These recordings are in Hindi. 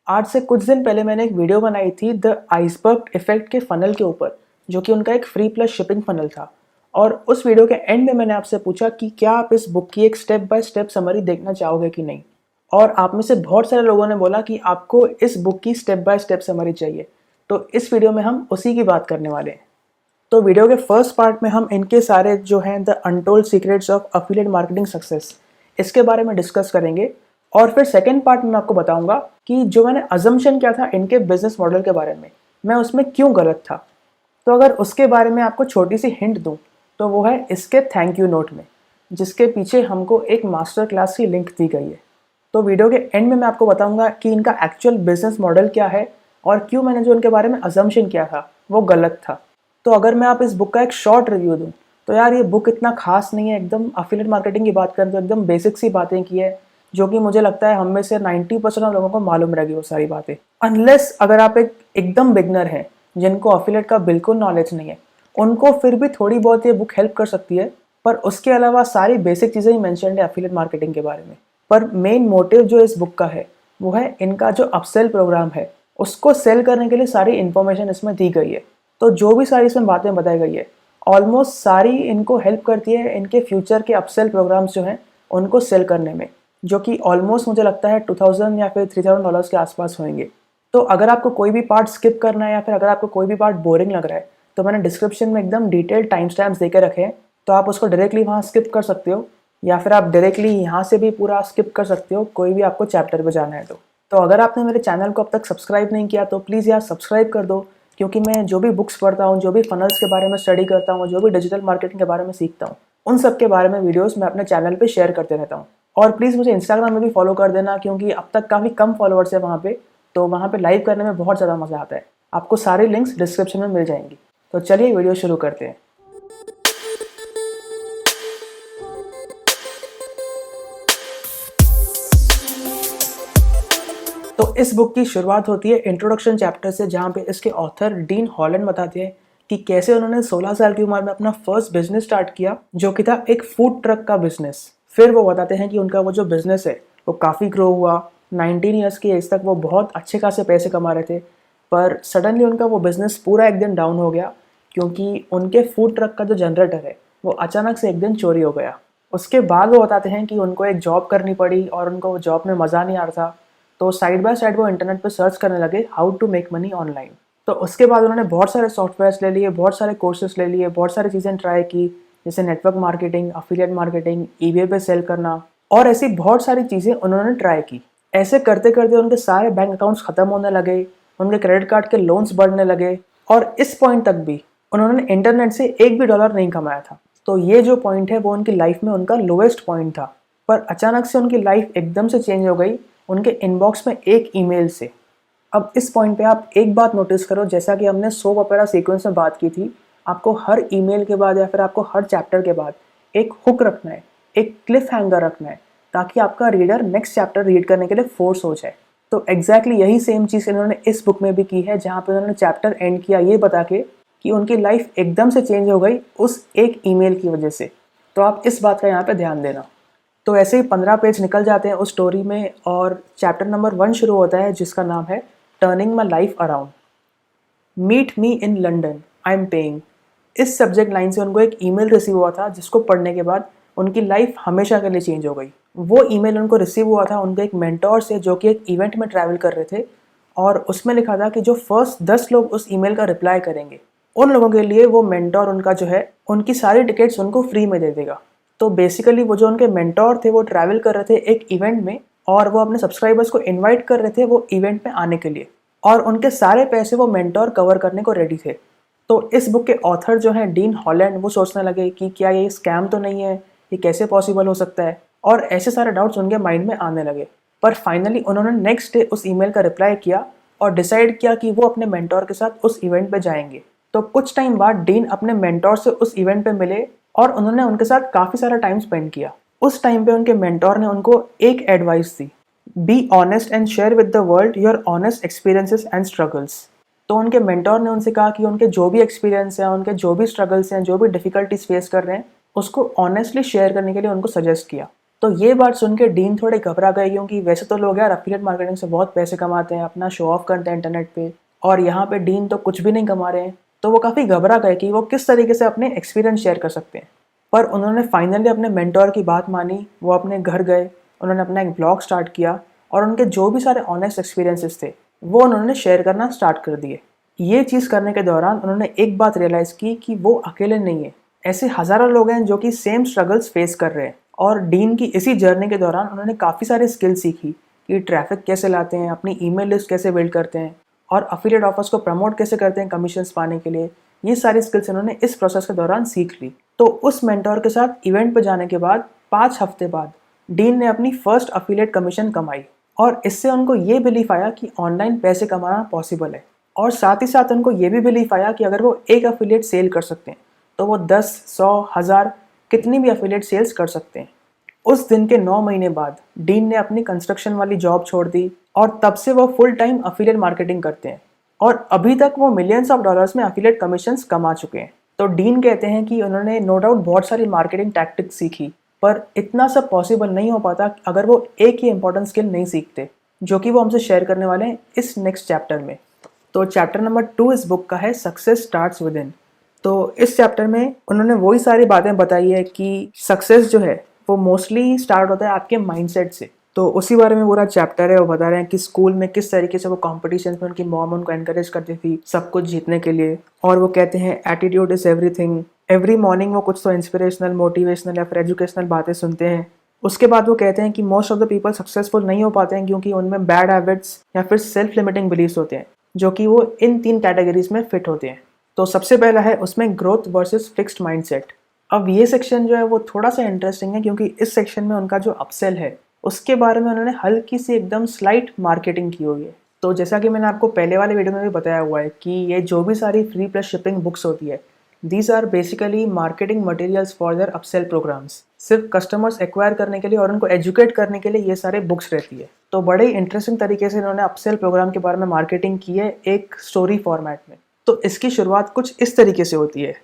आज से कुछ दिन पहले मैंने एक वीडियो बनाई थी द आइसबर्ग इफेक्ट के फनल के ऊपर, जो कि उनका एक फ्री प्लस शिपिंग फनल था। और उस वीडियो के एंड में मैंने आपसे पूछा कि क्या आप इस बुक की एक स्टेप बाय स्टेप समरी देखना चाहोगे कि नहीं। और आप में से बहुत सारे लोगों ने बोला कि आपको इस बुक की स्टेप बाय स्टेप समरी चाहिए। तो इस वीडियो में हम उसी की बात करने वाले हैं। तो वीडियो के फर्स्ट पार्ट में हम इनके सारे जो हैं the untold secrets of affiliate marketing success, इसके बारे में डिस्कस करेंगे। और फिर सेकंड पार्ट में मैं आपको बताऊंगा कि जो मैंने अजम्पशन किया था इनके बिजनेस मॉडल के बारे में, मैं उसमें क्यों गलत था। तो अगर उसके बारे में आपको छोटी सी हिंट दूं तो वो है इसके थैंक यू नोट में, जिसके पीछे हमको एक मास्टर क्लास की लिंक दी गई है। तो वीडियो के एंड में मैं आपको बताऊंगा कि इनका एक्चुअल बिजनेस मॉडल क्या है और क्यों मैंने जो उनके बारे में अजम्पशन किया था वो गलत था। तो अगर मैं आप इस बुक का एक शॉर्ट रिव्यू दूं तो यार ये बुक इतना खास नहीं है। एकदम अफिलिएट मार्केटिंग की बात करें तो एकदम बेसिक सी बातें की है, जो कि मुझे लगता है हम में से 90% ऑफ लोगों को मालूम रहेगी वो सारी बातें। अनलेस अगर आप एकदम बिगनर हैं जिनको अफिलिएट का बिल्कुल नॉलेज नहीं है, उनको फिर भी थोड़ी बहुत ये बुक हेल्प कर सकती है। पर उसके अलावा सारी बेसिक चीज़ें ही मैंशन है अफिलिएट मार्केटिंग के बारे में। पर मेन मोटिव जो इस बुक का है वो है इनका जो अपसेल प्रोग्राम है, उसको सेल करने के लिए सारी इन्फॉर्मेशन इसमें दी गई है। तो जो भी सारी इसमें बातें बताई गई है ऑलमोस्ट सारी इनको हेल्प करती है इनके फ्यूचर के अपसेल प्रोग्राम्स जो हैं उनको सेल करने में, जो कि ऑलमोस्ट मुझे लगता है 2000 या फिर $3000 के आसपास होंगे। तो अगर आपको कोई भी पार्ट स्किप करना है या फिर अगर आपको कोई भी पार्ट बोरिंग लग रहा है तो मैंने डिस्क्रिप्शन में एकदम डिटेल्ड टाइम स्टैम्प्स देके रखे हैं, तो आप उसको डायरेक्टली वहाँ स्किप कर सकते हो या फिर आप डायरेक्टली यहाँ से भी पूरा स्किप कर सकते हो, कोई भी आपको चैप्टर पे जाना है तो अगर आपने मेरे चैनल को अब तक सब्सक्राइब नहीं किया तो प्लीज़ यार सब्सक्राइब कर दो, क्योंकि मैं जो भी बुक्स पढ़ता हूँ, जो भी फनल्स के बारे में स्टडी करता हूँ, जो भी डिजिटल मार्केटिंग के बारे में सीखता हूँ, उन सब के बारे में वीडियोस मैं अपने चैनल पे शेयर करते रहता हूँ। और प्लीज़ मुझे इंस्टाग्राम में भी फॉलो कर देना, क्योंकि अब तक काफ़ी कम फॉलोअर्स है वहाँ पे, तो वहाँ पे लाइव करने में बहुत ज़्यादा मज़ा आता है। आपको सारे लिंक्स डिस्क्रिप्शन में मिल जाएंगी। तो चलिए वीडियो शुरू करते हैं। तो इस बुक की शुरुआत होती है इंट्रोडक्शन चैप्टर से, जहाँ पे इसके ऑथर डीन हॉलैंड बताते हैं कि कैसे उन्होंने 16 साल की उम्र में अपना फर्स्ट बिजनेस स्टार्ट किया, जो कि था एक फूड ट्रक का बिजनेस। फिर वो बताते हैं कि उनका वो जो बिजनेस है वो काफ़ी ग्रो हुआ। 19 ईयर्स की एज तक वो बहुत अच्छे खासे पैसे कमा रहे थे, पर सडनली उनका वो बिजनेस पूरा एक दिन डाउन हो गया, क्योंकि उनके फूड ट्रक का जो जनरेटर है वो अचानक से एक दिन चोरी हो गया। उसके बाद वो बताते हैं कि उनको एक जॉब करनी पड़ी और उनको वो जॉब में मज़ा नहीं आ रहा था, तो साइड बाय साइड वो इंटरनेट पे सर्च करने लगे how to make money online. तो उसके बाद उन्होंने बहुत सारे सॉफ्टवेयर्स ले लिए, बहुत सारे कोर्सेज ले लिए, बहुत सारी चीज़ें ट्राई की, जैसे network marketing, affiliate marketing, eBay पे सेल करना, और ऐसी बहुत सारी चीज़ें उन्होंने ट्राई की। ऐसे करते करते उनके सारे बैंक अकाउंट्स ख़त्म होने लगे, उनके क्रेडिट कार्ड के लोन्स बढ़ने लगे, और इस पॉइंट तक भी उन्होंने इंटरनेट से एक भी डॉलर नहीं कमाया था। तो ये जो पॉइंट है वो उनकी लाइफ में उनका लोएस्ट पॉइंट था। पर अचानक से उनकी लाइफ एकदम से चेंज हो गई उनके इनबॉक्स में एक ईमेल से। अब इस पॉइंट पे आप एक बात नोटिस करो, जैसा कि हमने सोप ओपेरा सीक्वेंस में बात की थी, आपको हर ईमेल के बाद या फिर आपको हर चैप्टर के बाद एक हुक रखना है, एक क्लिफ हैंगर रखना है, ताकि आपका रीडर नेक्स्ट चैप्टर रीड करने के लिए फोर्स हो जाए। तो एग्जैक्टली यही सेम चीज़ इन्होंने इस बुक में भी की है, जहाँ पे उन्होंने चैप्टर एंड किया ये बता के कि उनकी लाइफ एकदम से चेंज हो गई उस एक ईमेल की वजह से। तो आप इस बात का यहाँ पे ध्यान देना। तो ऐसे ही 15 पेज निकल जाते हैं उस स्टोरी में, और चैप्टर नंबर 1 शुरू होता है, जिसका नाम है turning my life around. Meet me in London, I am paying. इस सब्जेक्ट लाइन से उनको एक ईमेल रिसीव हुआ था, जिसको पढ़ने के बाद उनकी लाइफ हमेशा के लिए चेंज हो गई। वो ईमेल उनको रिसीव हुआ था उनके एक मेंटोर से, जो कि एक इवेंट में ट्रैवल कर रहे थे, और उसमें लिखा था कि जो फर्स्ट 10 लोग उस ईमेल का रिप्लाई करेंगे उन लोगों के लिए वो मेंटोर उनका जो है उनकी सारी टिकट्स उनको फ्री में दे देगा। तो बेसिकली वो जो उनके मेंटोर थे वो ट्रैवल कर रहे थे एक इवेंट में, और वो अपने सब्सक्राइबर्स को इनवाइट कर रहे थे वो इवेंट में आने के लिए, और उनके सारे पैसे वो मेंटोर कवर करने को रेडी थे। तो इस बुक के ऑथर जो हैं डीन हॉलैंड, वो सोचने लगे कि क्या ये स्कैम तो नहीं है, ये कैसे पॉसिबल हो सकता है, और ऐसे सारे डाउट्स उनके माइंड में आने लगे। पर फाइनली उन्होंने नेक्स्ट डे उस ईमेल का रिप्लाई किया और डिसाइड किया कि वो अपने मेंटोर के साथ उस इवेंट पे जाएंगे। तो कुछ टाइम बाद डीन अपने मेंटोर से उस इवेंट पे मिले और उन्होंने उनके साथ काफ़ी सारा टाइम स्पेंड किया। उस टाइम पे उनके मेंटोर ने उनको एक advice the, be honest and share with the world your honest experiences and struggles. तो उनके मेंटोर ने उनसे कहा कि उनके जो भी एक्सपीरियंस हैं, उनके जो भी स्ट्रगल्स हैं, जो भी डिफिकल्टीज फेस कर रहे हैं, उसको ऑनेस्टली शेयर करने के लिए उनको सजेस्ट किया। तो ये बात सुन के डीन थोड़े घबरा गए, क्योंकि वैसे तो लोग यार एफिलिएट मार्केटिंग से बहुत पैसे कमाते हैं, अपना शो ऑफ करते हैं इंटरनेट पे, और यहाँ पे डीन तो कुछ भी नहीं कमा रहे हैं। तो वो काफ़ी घबरा गए कि वो किस तरीके से अपने एक्सपीरियंस शेयर कर सकते हैं। पर उन्होंने फाइनली अपने मेंटोर की बात मानी, वो अपने घर गए, उन्होंने अपना एक ब्लॉग स्टार्ट किया और उनके जो भी सारे ऑनेस्ट एक्सपीरियंसेस थे वो उन्होंने शेयर करना स्टार्ट कर दिए। ये चीज़ करने के दौरान उन्होंने एक बात रियलाइज़ की कि वो अकेले नहीं है, ऐसे हज़ारों लोग हैं जो कि सेम स्ट्रगल्स फेस कर रहे हैं। और डीन की इसी जर्नी के दौरान उन्होंने काफ़ी सारी स्किल सीखी कि ट्रैफिक कैसे लाते हैं, अपनी ईमेल लिस्ट कैसे बिल्ड करते हैं और अफिलिएट ऑफर्स को प्रमोट कैसे करते हैं कमीशंस पाने के लिए। ये सारी स्किल्स उन्होंने इस प्रोसेस के दौरान सीख ली। तो उस मेंटोर के साथ इवेंट पर जाने के बाद 5 हफ्ते बाद डीन ने अपनी फर्स्ट अफिलिएट कमीशन कमाई और इससे उनको ये बिलीफ आया कि ऑनलाइन पैसे कमाना पॉसिबल है। और साथ ही साथ उनको ये भी बिलीफ आया कि अगर वो एक अफिलिएट सेल कर सकते हैं तो वो 10, 100, 1000 कितनी भी अफिलिएट सेल्स कर सकते हैं। उस दिन के 9 महीने बाद डीन ने अपनी कंस्ट्रक्शन वाली जॉब छोड़ दी और तब से वो फुल टाइम अफिलिएट मार्केटिंग करते हैं और अभी तक वो मिलियंस ऑफ डॉलर्स में अफिलिएट कमीशंस कमा चुके हैं। तो डीन कहते हैं कि उन्होंने नो डाउट बहुत सारी मार्केटिंग टैक्टिक्स सीखी, पर इतना सब पॉसिबल नहीं हो पाता अगर वो एक ही इंपॉर्टेंट स्किल नहीं सीखते, जो कि वो हमसे शेयर करने वाले हैं इस नेक्स्ट चैप्टर में। तो चैप्टर नंबर 2 इस बुक का है सक्सेस स्टार्ट्स विद इन। तो इस चैप्टर में उन्होंने वही सारी बातें बताई है कि सक्सेस जो है वो मोस्टली स्टार्ट होता है आपके माइंडसेट से। तो उसी बारे में पूरा चैप्टर है। वो बता रहे हैं कि स्कूल में किस तरीके से वो कॉम्पिटिशन में उनकी मॉम उनको एनकरेज करती थी सब कुछ जीतने के लिए, और वो कहते हैं attitude is everything. Every morning वो कुछ तो इंस्पिरेशनल, मोटिवेशनल या फिर एजुकेशनल बातें सुनते हैं। उसके बाद वो कहते हैं कि most of the people successful नहीं हो पाते हैं क्योंकि उनमें बैड हैबिट्स या फिर सेल्फ लिमिटिंग बिलीव्स होते हैं, जो कि वो इन 3 कैटेगरीज में फिट होते हैं। तो सबसे पहला है उसमें ग्रोथ वर्सेस फिक्स्ड माइंडसेट। अब ये सेक्शन जो है वो थोड़ा सा इंटरेस्टिंग है क्योंकि इस सेक्शन में उनका जो अपसेल है उसके बारे में उन्होंने हल्की सी एकदम स्लाइट मार्केटिंग की हुई है। तो जैसा कि मैंने आपको पहले वाले वीडियो में भी बताया हुआ है कि ये जो भी सारी फ्री प्लस शिपिंग बुक्स होती है, these are basically marketing materials for their upsell programmes. सिर्फ कस्टमर्स एक्वायर करने के लिए और उनको एजुकेट करने के लिए ये सारे बुक्स रहती है। तो बड़े इंटरेस्टिंग तरीके से इन्होंने अपसेल प्रोग्राम के बारे में मार्केटिंग की है एक स्टोरी फॉर्मेट में। तो इसकी शुरुआत कुछ इस तरीके से होती है।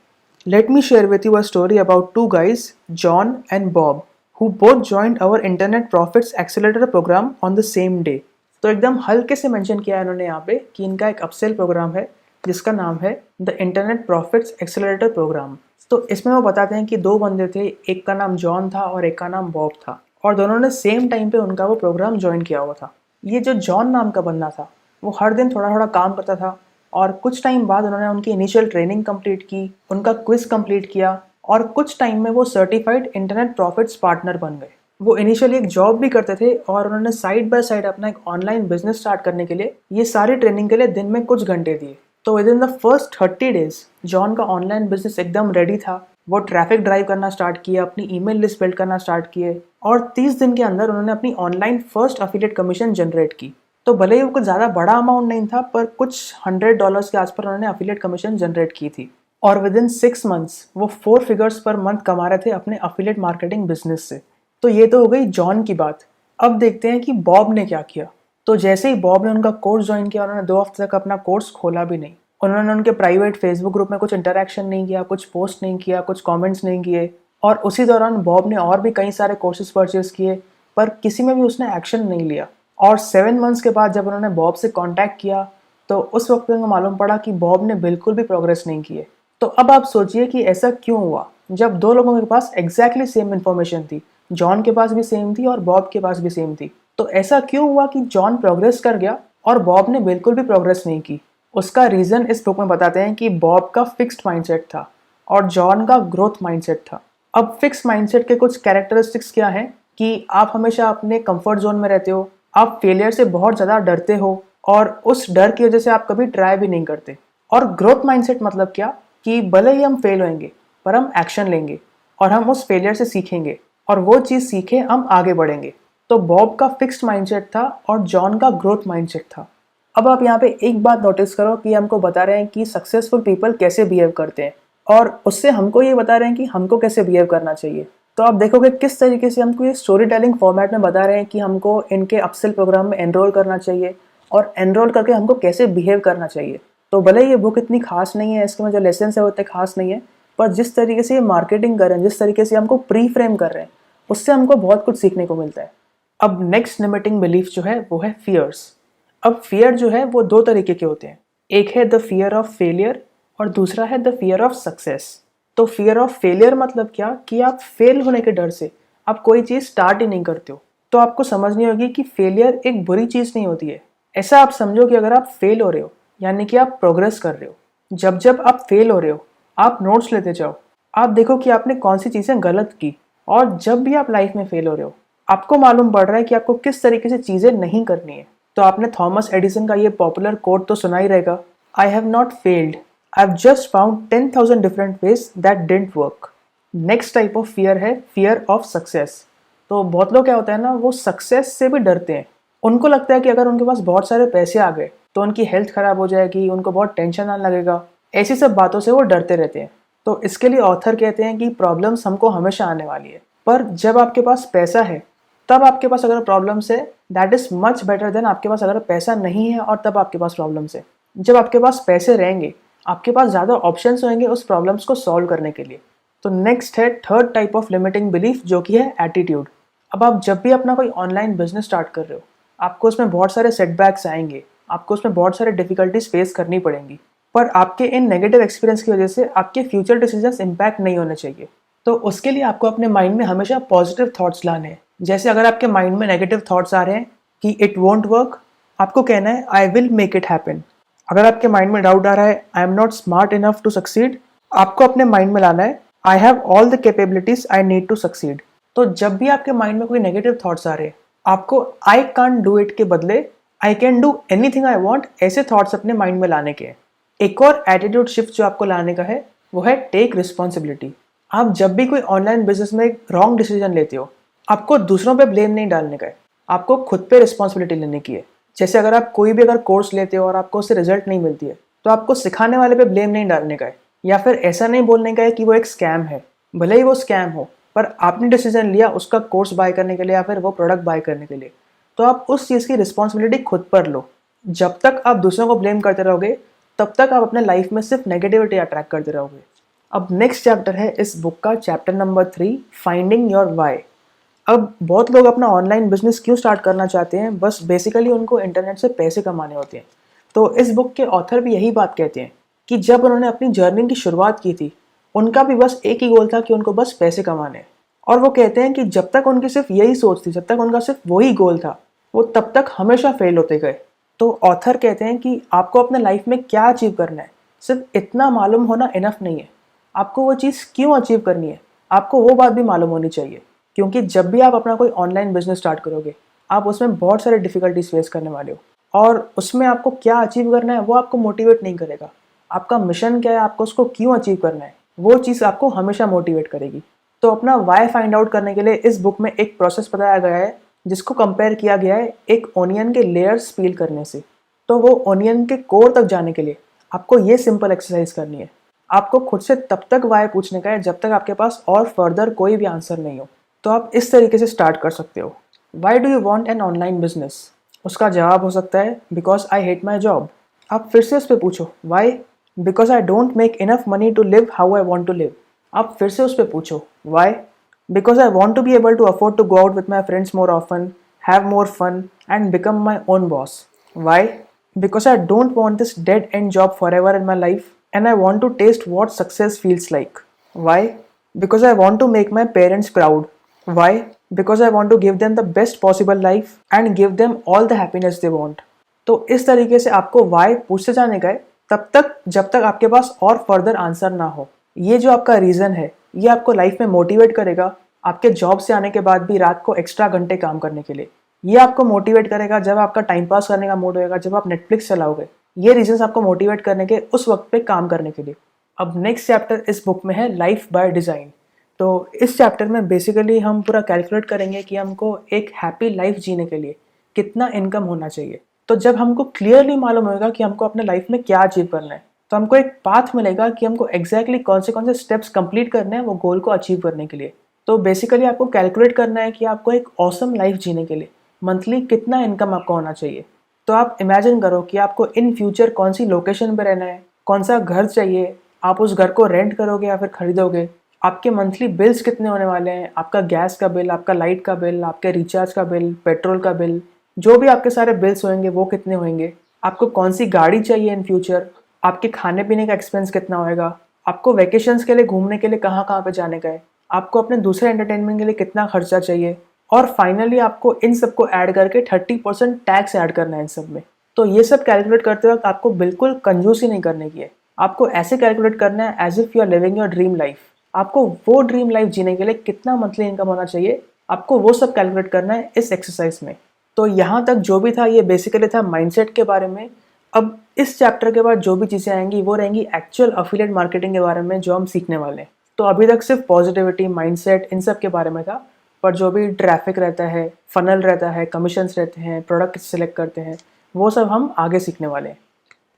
Let me share with you a story about 2 guys, John and Bob, who both joined our internet profits accelerator program on the same day। तो एकदम हल्के से मेंशन किया है इन्होंने यहाँ पे कि इनका एक अपसेल प्रोग्राम है जिसका नाम है the internet profits accelerator programme. तो इसमें वो बताते हैं कि 2 बंदे थे, एक का नाम जॉन था और एक का नाम बॉब था, और दोनों ने सेम टाइम पे उनका वो प्रोग्राम ज्वाइन किया हुआ था। ये जो जॉन नाम का बंदा था वो हर दिन थोड़ा थोड़ा काम करता था और कुछ टाइम बाद उन्होंने उनकी इनिशियल ट्रेनिंग कंप्लीट की, उनका क्विज कंप्लीट किया और कुछ टाइम में वो सर्टिफाइड इंटरनेट प्रॉफिट्स पार्टनर बन गए। वो इनिशियली एक जॉब भी करते थे और उन्होंने साइड बाय साइड अपना एक ऑनलाइन बिजनेस स्टार्ट करने के लिए ये सारी ट्रेनिंग के लिए दिन में कुछ घंटे दिए। तो with in the first 30 days John का ऑनलाइन बिजनेस एकदम रेडी था। वो ट्रैफिक ड्राइव करना स्टार्ट किया, अपनी ईमेल लिस्ट बिल्ड करना स्टार्ट किए और 30 दिन के अंदर उन्होंने अपनी online first affiliate commission generate की। तो भले ही वो कुछ ज़्यादा बड़ा अमाउंट नहीं था, पर कुछ $100 के आसपास उन्होंने अफिलिएट कमीशन जनरेट की थी और विद इन 6 मंथ्स वो 4 फिगर्स पर मंथ कमा रहे थे अपने अफिलिएट मार्केटिंग बिजनेस से। तो ये तो हो गई जॉन की बात। अब देखते हैं कि बॉब ने क्या किया। तो जैसे ही बॉब ने उनका कोर्स ज्वाइन किया, उन्होंने 2 हफ्ते तक अपना कोर्स खोला भी नहीं। उन्होंने उनके प्राइवेट फेसबुक ग्रुप में कुछ इंटरेक्शन नहीं किया, कुछ पोस्ट नहीं किया, कुछ कमेंट्स नहीं किए। और उसी दौरान बॉब ने और भी कई सारे कोर्सेज परचेज किए, पर किसी में भी उसने एक्शन नहीं लिया। और 7 मंथ्स के बाद जब उन्होंने बॉब से कॉन्टैक्ट किया तो उस वक्त उनको मालूम पड़ा कि बॉब ने बिल्कुल भी प्रोग्रेस नहीं की है। तो अब आप सोचिए कि ऐसा क्यों हुआ जब 2 लोगों के पास एग्जैक्टली सेम इन्फॉर्मेशन थी, जॉन के पास भी सेम थी और बॉब के पास भी सेम थी। तो ऐसा क्यों हुआ कि जॉन प्रोग्रेस कर गया और बॉब ने बिल्कुल भी प्रोग्रेस नहीं की? उसका रीज़न इस बुक में बताते हैं कि बॉब का फिक्स्ड माइंडसेट था और जॉन का ग्रोथ माइंडसेट था। अब फिक्स्ड माइंडसेट के कुछ कैरेक्टरिस्टिक्स क्या हैं कि आप हमेशा अपने कंफर्ट जोन में रहते हो, आप फेलियर से बहुत ज़्यादा डरते हो और उस डर की वजह से आप कभी ट्राई भी नहीं करते। और ग्रोथ माइंडसेट मतलब क्या कि भले ही हम फेल होंगे पर हम एक्शन लेंगे और हम उस फेलियर से सीखेंगे और वो चीज़ सीखे हम आगे बढ़ेंगे। तो बॉब का फिक्स्ड माइंडसेट था और जॉन का ग्रोथ माइंडसेट था। अब आप यहाँ पे एक बात नोटिस करो कि हमको बता रहे हैं कि सक्सेसफुल पीपल कैसे बिहेव करते हैं और उससे हमको ये बता रहे हैं कि हमको कैसे बिहेव करना चाहिए। तो आप देखोगे किस तरीके से हमको ये स्टोरी टेलिंग फॉर्मेट में बता रहे हैं कि हमको इनके अपसेल प्रोग्राम में एनरोल करना चाहिए और एनरोल करके हमको कैसे बिहेव करना चाहिए। तो भले ये बुक इतनी खास नहीं है, इसके में जो लेसन है वो इतने खास नहीं है, पर जिस तरीके से ये मार्केटिंग कर रहे हैं, जिस तरीके से हमको प्री फ्रेम कर रहे हैं, उससे हमको बहुत कुछ सीखने को मिलता है। अब नेक्स्ट लिमिटिंग बिलीफ जो है वो है फियर्स। अब फियर जो है वो दो तरीके के होते हैं, एक है द फियर ऑफ फेलियर और दूसरा है द फियर ऑफ सक्सेस। तो फियर ऑफ फेलियर मतलब क्या कि आप फेल होने के डर से आप कोई चीज़ स्टार्ट ही नहीं करते हो। तो आपको समझनी होगी कि फेलियर एक बुरी चीज़ नहीं होती है। ऐसा आप समझो कि अगर आप फेल हो रहे हो यानी कि आप प्रोग्रेस कर रहे हो। जब जब आप फेल हो रहे हो आप नोट्स लेते जाओ, आप देखो कि आपने कौन सी चीज़ें गलत की, और जब भी आप लाइफ में फेल हो रहे हो आपको मालूम पड़ रहा है कि आपको किस तरीके से चीज़ें नहीं करनी है। तो आपने थॉमस एडिसन का ये पॉपुलर कोट तो सुना ही रहेगा, I have not failed, I have just found 10,000 different ways that didn't work. Next type of fear है फियर ऑफ सक्सेस। तो बहुत लोग क्या होता है ना, वो सक्सेस से भी डरते हैं। उनको लगता है कि अगर उनके पास बहुत सारे पैसे आ गए तो उनकी हेल्थ खराब हो जाएगी, उनको बहुत टेंशन आने लगेगा, ऐसी सब बातों से वो डरते रहते हैं। तो इसके लिए ऑथर कहते हैं कि प्रॉब्लम्स हमको हमेशा आने वाली है, पर जब आपके पास पैसा है तब आपके पास अगर प्रॉब्लम्स है that is much better than आपके पास अगर पैसा नहीं है और तब आपके पास प्रॉब्लम्स है। जब आपके पास पैसे रहेंगे आपके पास ज़्यादा ऑप्शंस होंगे उस प्रॉब्लम्स को सॉल्व करने के लिए। तो नेक्स्ट है third type of limiting belief जो कि है एटीट्यूड। अब आप जब भी अपना कोई ऑनलाइन बिजनेस स्टार्ट कर रहे हो आपको उसमें बहुत सारे सेटबैक्स आएंगे, आपको उसमें बहुत सारे डिफिकल्टीज फेस करनी पड़ेंगी, पर आपके इन नेगेटिव एक्सपीरियंस की वजह से आपके फ्यूचर डिसीजंस इम्पैक्ट नहीं होने चाहिए। तो उसके लिए आपको अपने माइंड में हमेशा पॉजिटिव थॉट्स लाने हैं। जैसे अगर आपके माइंड में नेगेटिव थॉट्स आ रहे हैं कि इट वोंट वर्क, आपको कहना है I will make it happen. अगर आपके माइंड में डाउट आ रहा है I am not smart enough to succeed, आपको अपने माइंड में लाना है I have all the capabilities I need to succeed. तो जब भी आपके माइंड में कोई नेगेटिव थॉट्स आ रहे हैं आपको आई कांट डू इट के बदले I can do anything I want ऐसे थॉट्स अपने माइंड में लाने के हैं। एक और एटीट्यूड शिफ्ट जो आपको लाने का है वो है टेक रिस्पॉन्सिबिलिटी। आप जब भी कोई ऑनलाइन बिजनेस में एक रॉन्ग डिसीजन लेते हो आपको दूसरों पे ब्लेम नहीं डालने का है, आपको खुद पे रिस्पॉन्सिबिलिटी लेने की है। जैसे अगर आप कोई भी अगर कोर्स लेते हो और आपको उससे रिजल्ट नहीं मिलती है तो आपको सिखाने वाले पे ब्लेम नहीं डालने का है, या फिर ऐसा नहीं बोलने का है कि वो एक स्कैम है। भले ही वो स्कैम हो पर आपने डिसीजन लिया उसका कोर्स बाय करने के लिए या फिर वो प्रोडक्ट बाय करने के लिए, तो आप उस चीज़ की रिस्पॉन्सिबिलिटी खुद पर लो। जब तक आप दूसरों को ब्लेम करते रहोगे तब तक आप अपने लाइफ में सिर्फ नेगेटिविटी अट्रैक्ट करते रहोगे। अब नेक्स्ट चैप्टर है इस बुक का chapter number 3, finding your why. अब बहुत लोग अपना ऑनलाइन बिजनेस क्यों स्टार्ट करना चाहते हैं, बस बेसिकली उनको इंटरनेट से पैसे कमाने होते हैं। तो इस बुक के ऑथर भी यही बात कहते हैं कि जब उन्होंने अपनी जर्नी की शुरुआत की थी उनका भी बस एक ही गोल था कि उनको बस पैसे कमाने हैं। और वो कहते हैं कि जब तक उनकी सिर्फ यही सोच थी, जब तक उनका सिर्फ वही गोल था, वो तब तक हमेशा फेल होते गए। तो ऑथर कहते हैं कि आपको अपने लाइफ में क्या अचीव करना है सिर्फ इतना मालूम होना इनफ नहीं है, आपको वो चीज़ क्यों अचीव करनी है आपको वो बात भी मालूम होनी चाहिए। क्योंकि जब भी आप अपना कोई ऑनलाइन बिजनेस स्टार्ट करोगे आप उसमें बहुत सारे डिफिकल्टीज फेस करने वाले हो, और उसमें आपको क्या अचीव करना है वो आपको मोटिवेट नहीं करेगा। आपका मिशन क्या है, आपको उसको क्यों अचीव करना है, वो चीज़ आपको हमेशा मोटिवेट करेगी। तो अपना वाई फाइंड आउट करने के लिए इस बुक में एक प्रोसेस बताया गया है जिसको कंपेयर किया गया है एक ओनियन के लेयर्स पील करने से। तो वो ओनियन के कोर तक जाने के लिए आपको ये सिंपल एक्सरसाइज करनी है। आपको खुद से तब तक वाई पूछने का है जब तक आपके पास और फर्दर कोई भी आंसर नहीं हो। तो आप इस तरीके से स्टार्ट कर सकते हो, why do you want an online business. उसका जवाब हो सकता है because I hate my job. आप फिर से उस पर पूछो why, because I don't make enough money to live how I want to live. आप फिर से उस पर पूछो why, because I want to be able to afford to go out with my friends more often, have more fun and become my own boss. Why, because I don't want this dead end job forever in my life and I want to taste what success feels like. Why? Because I want to make my parents proud. Why? Because I want to give them the best possible life and give them all the happiness they want. तो इस तरीके से आपको why पूछते जाने का है तब तक जब तक आपके पास और फर्दर आंसर ना हो। ये जो आपका रीज़न है ये आपको लाइफ में मोटिवेट करेगा आपके जॉब से आने के बाद भी रात को एक्स्ट्रा घंटे काम करने के लिए। ये आपको मोटिवेट करेगा जब आपका टाइम पास करने का मूड होगा, जब आप नेटफ्लिक्स चलाओगे। ये रीजंस आपको मोटिवेट करने के उस वक्त पे काम करने के लिए। अब नेक्स्ट चैप्टर इस बुक में है लाइफ बाय डिज़ाइन। तो इस चैप्टर में बेसिकली हम पूरा कैलकुलेट करेंगे कि हमको एक हैप्पी लाइफ जीने के लिए कितना इनकम होना चाहिए। तो जब हमको क्लियरली मालूम होगा कि हमको अपने लाइफ में क्या अचीव करना है तो हमको एक पाथ मिलेगा कि हमको एग्जैक्टली कौन से स्टेप्स कंप्लीट करने हैं वो गोल को अचीव करने के लिए। तो बेसिकली आपको कैलकुलेट करना है कि आपको एक ऑसम लाइफ जीने के लिए मंथली कितना इनकम आपको होना चाहिए। तो आप इमेजिन करो कि आपको इन फ्यूचर कौन सी लोकेशन पे रहना है, कौन सा घर चाहिए, आप उस घर को रेंट करोगे या फिर खरीदोगे, आपके मंथली बिल्स कितने होने वाले हैं, आपका गैस का बिल, आपका लाइट का बिल, आपके रिचार्ज का बिल, पेट्रोल का बिल, जो भी आपके सारे बिल्स होंगे वो कितने होंगे, आपको कौन सी गाड़ी चाहिए इन फ्यूचर, आपके खाने पीने का एक्सपेंस कितना होएगा, आपको वैकेशंस के लिए घूमने के लिए कहाँ कहाँ पे जाने का है, आपको अपने दूसरे एंटरटेनमेंट के लिए कितना खर्चा चाहिए, और फाइनली आपको इन सब को ऐड करके 30% टैक्स ऐड करना है इन सब में। तो ये सब कैलकुलेट करते वक्त आपको बिल्कुल कंजूसी नहीं करने की है। आपको ऐसे कैलकुलेट करना है as if you are living your dream life. आपको वो ड्रीम लाइफ जीने के लिए कितना मंथली इनकम होना चाहिए, आपको वो सब कैलकुलेट करना है इस एक्सरसाइज में। तो यहाँ तक जो भी था ये बेसिकली था माइंडसेट के बारे में। अब इस चैप्टर के बाद जो भी चीज़ें आएंगी वो रहेंगी एक्चुअल अफिलिएट मार्केटिंग के बारे में जो हम सीखने वाले हैं। तो अभी तक सिर्फ पॉजिटिविटी, माइंडसेट, इन सब के बारे में था, पर जो भी ट्रैफिक रहता है, फनल रहता है, कमीशंस रहते हैं, प्रोडक्ट सिलेक्ट करते हैं, वो सब हम आगे सीखने वाले हैं।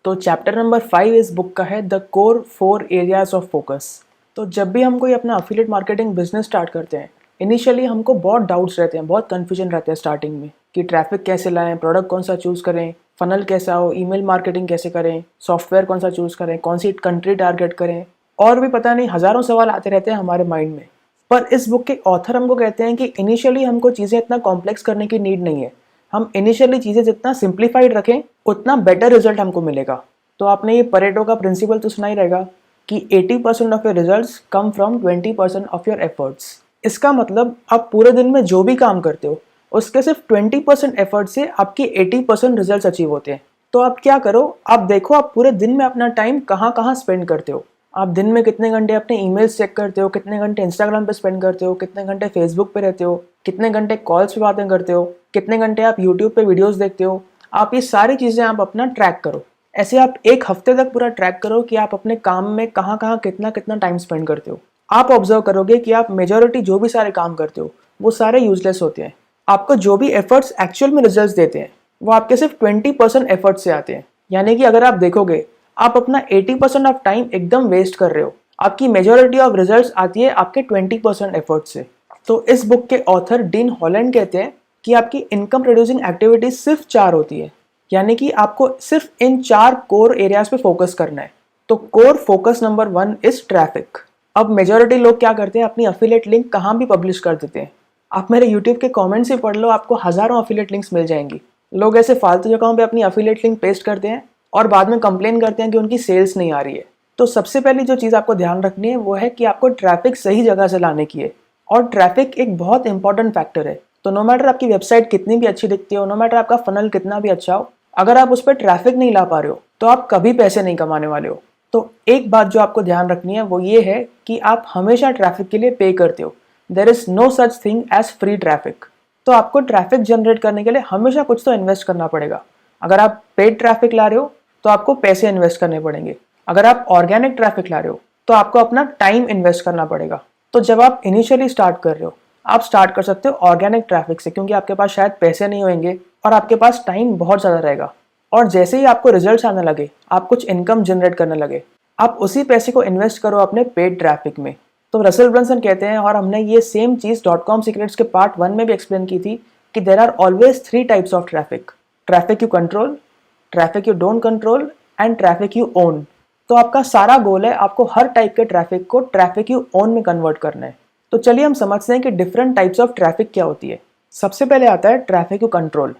तो चैप्टर नंबर 5 इस बुक का है the core 4 areas of focus. तो जब भी हम कोई अपना अफिलिएट मार्केटिंग बिजनेस स्टार्ट करते हैं, इनिशियली हमको बहुत डाउट्स रहते हैं, बहुत कन्फ्यूजन रहता है स्टार्टिंग में कि ट्रैफिक कैसे लाएं, प्रोडक्ट कौन सा चूज़ करें, फनल कैसा हो, ईमेल मार्केटिंग कैसे करें, सॉफ्टवेयर कौन सा चूज़ करें, कौन सी कंट्री टारगेट करें, और भी पता नहीं हज़ारों सवाल आते रहते हैं हमारे माइंड में। पर इस बुक के ऑथर हमको कहते हैं कि इनिशियली हमको चीज़ें इतना कॉम्प्लेक्स करने की नीड नहीं है। हम इनिशियली चीज़ें जितना सिंप्लीफाइड रखें उतना बेटर रिजल्ट हमको मिलेगा। तो आपने ये परेटो का प्रिंसिपल तो सुना ही रहेगा कि 80% of your results come from 20% of your efforts. इसका मतलब आप पूरे दिन में जो भी काम करते हो उसके सिर्फ 20% एफर्ट से आपकी 80% रिजल्ट्स अचीव होते हैं। तो आप क्या करो, आप देखो आप पूरे दिन में अपना टाइम कहाँ कहाँ स्पेंड करते हो। आप दिन में कितने घंटे अपने ईमेल्स चेक करते हो, कितने घंटे इंस्टाग्राम पे स्पेंड करते हो, कितने घंटे फेसबुक पे रहते हो, कितने घंटे कॉल्स पे बातें करते हो, कितने घंटे आप यूट्यूब पे वीडियोस देखते हो। आप ये सारी चीज़ें आप अपना ट्रैक करो। ऐसे आप एक हफ्ते तक पूरा ट्रैक करो कि आप अपने काम में कहाँ कहाँ कितना कितना टाइम स्पेंड करते हो। आप ऑब्जर्व करोगे कि आप मेजॉरिटी जो भी सारे काम करते हो वो सारे यूजलेस होते हैं। आपको जो भी एफर्ट्स एक्चुअल में रिजल्ट्स देते हैं वो आपके सिर्फ 20% एफर्ट से आते हैं। यानी कि अगर आप देखोगे आप अपना 80% ऑफ टाइम एकदम वेस्ट कर रहे हो। आपकी मेजॉरिटी ऑफ रिजल्ट्स आती है आपके 20% एफर्ट से। तो इस बुक के ऑथर डीन हॉलैंड कहते हैं कि आपकी इनकम प्रोड्यूसिंग एक्टिविटीज सिर्फ 4 होती है। यानी कि आपको सिर्फ इन 4 कोर एरियाज पे फोकस करना है। तो core focus number 1 is traffic. अब मेजॉरिटी लोग क्या करते हैं, अपनी अफिलिएट लिंक कहाँ भी पब्लिश कर देते हैं। आप मेरे यूट्यूब के कमेंट्स ही पढ़ लो, आपको हज़ारों अफिलिएट लिंक्स मिल जाएंगी। लोग ऐसे फालतू जगहों पे अपनी अफिलिएट लिंक पेस्ट करते हैं और बाद में कंप्लेन करते हैं कि उनकी सेल्स नहीं आ रही है। तो सबसे पहली जो चीज़ आपको ध्यान रखनी है वो है कि आपको ट्रैफिक सही जगह से लाने की है। और ट्रैफिक एक बहुत इंपॉर्टेंट फैक्टर है। तो नो मैटर आपकी वेबसाइट कितनी भी अच्छी दिखती हो, नो मैटर आपका फनल कितना भी अच्छा हो, अगर आप उस पर ट्रैफिक नहीं ला पा रहे हो तो आप कभी पैसे नहीं कमाने वाले हो। तो एक बात जो आपको ध्यान रखनी है वो ये है कि आप हमेशा ट्रैफिक के लिए पे करते हो। There is no such thing as free traffic. तो आपको ट्रैफिक जनरेट करने के लिए हमेशा कुछ तो इन्वेस्ट करना पड़ेगा। अगर आप पेड ट्रैफिक ला रहे हो तो आपको पैसे इन्वेस्ट करने पड़ेंगे। अगर आप ऑर्गेनिक ट्रैफिक ला रहे हो तो आपको अपना टाइम इन्वेस्ट करना पड़ेगा। तो जब आप इनिशियली स्टार्ट कर रहे हो आप स्टार्ट कर सकते हो ऑर्गेनिक ट्रैफिक से, क्योंकि आपके पास शायद पैसे नहीं होंगे और आपके पास टाइम बहुत ज़्यादा रहेगा। और जैसे ही आपको रिजल्ट्स आने लगे, आप कुछ इनकम जनरेट करने लगे, आप उसी पैसे को इन्वेस्ट करो अपने पेड ट्रैफिक में। तो रसल ब्रंसन कहते हैं, और हमने ये सेम चीज़ .com सीक्रेट्स के पार्ट 1 में भी एक्सप्लेन की थी कि there are always 3 types of traffic. Traffic you control, traffic you don't control and traffic you own. तो आपका सारा गोल है आपको हर टाइप के ट्रैफिक को ट्रैफिक यू ओन में कन्वर्ट करना है। तो चलिए हम समझते हैं कि डिफरेंट टाइप्स ऑफ ट्रैफिक क्या होती है। सबसे पहले आता है ट्रैफिक यू कंट्रोल।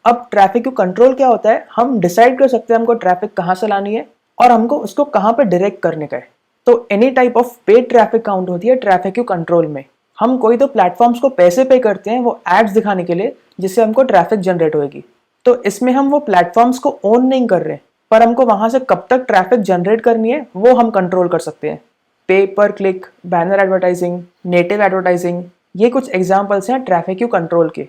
अब ट्रैफिक यू कंट्रोल क्या होता है, हम डिसाइड कर सकते हैं हमको ट्रैफिक कहाँ से लानी है और हमको उसको कहाँ पे डायरेक्ट करने का है। तो any type of paid traffic count होती है ट्रैफिक यू कंट्रोल में। हम कोई तो प्लेटफॉर्म्स को पैसे पे करते हैं वो एड्स दिखाने के लिए जिससे हमको ट्रैफिक जनरेट होगी। तो इसमें हम वो प्लेटफॉर्म्स को ओन नहीं कर रहे, पर हमको वहां से कब तक ट्रैफिक जनरेट करनी है वो हम कंट्रोल कर सकते हैं। पे पर click, banner advertising, native advertising, ये कुछ एग्जांपल्स हैं ट्रैफिक यू कंट्रोल के।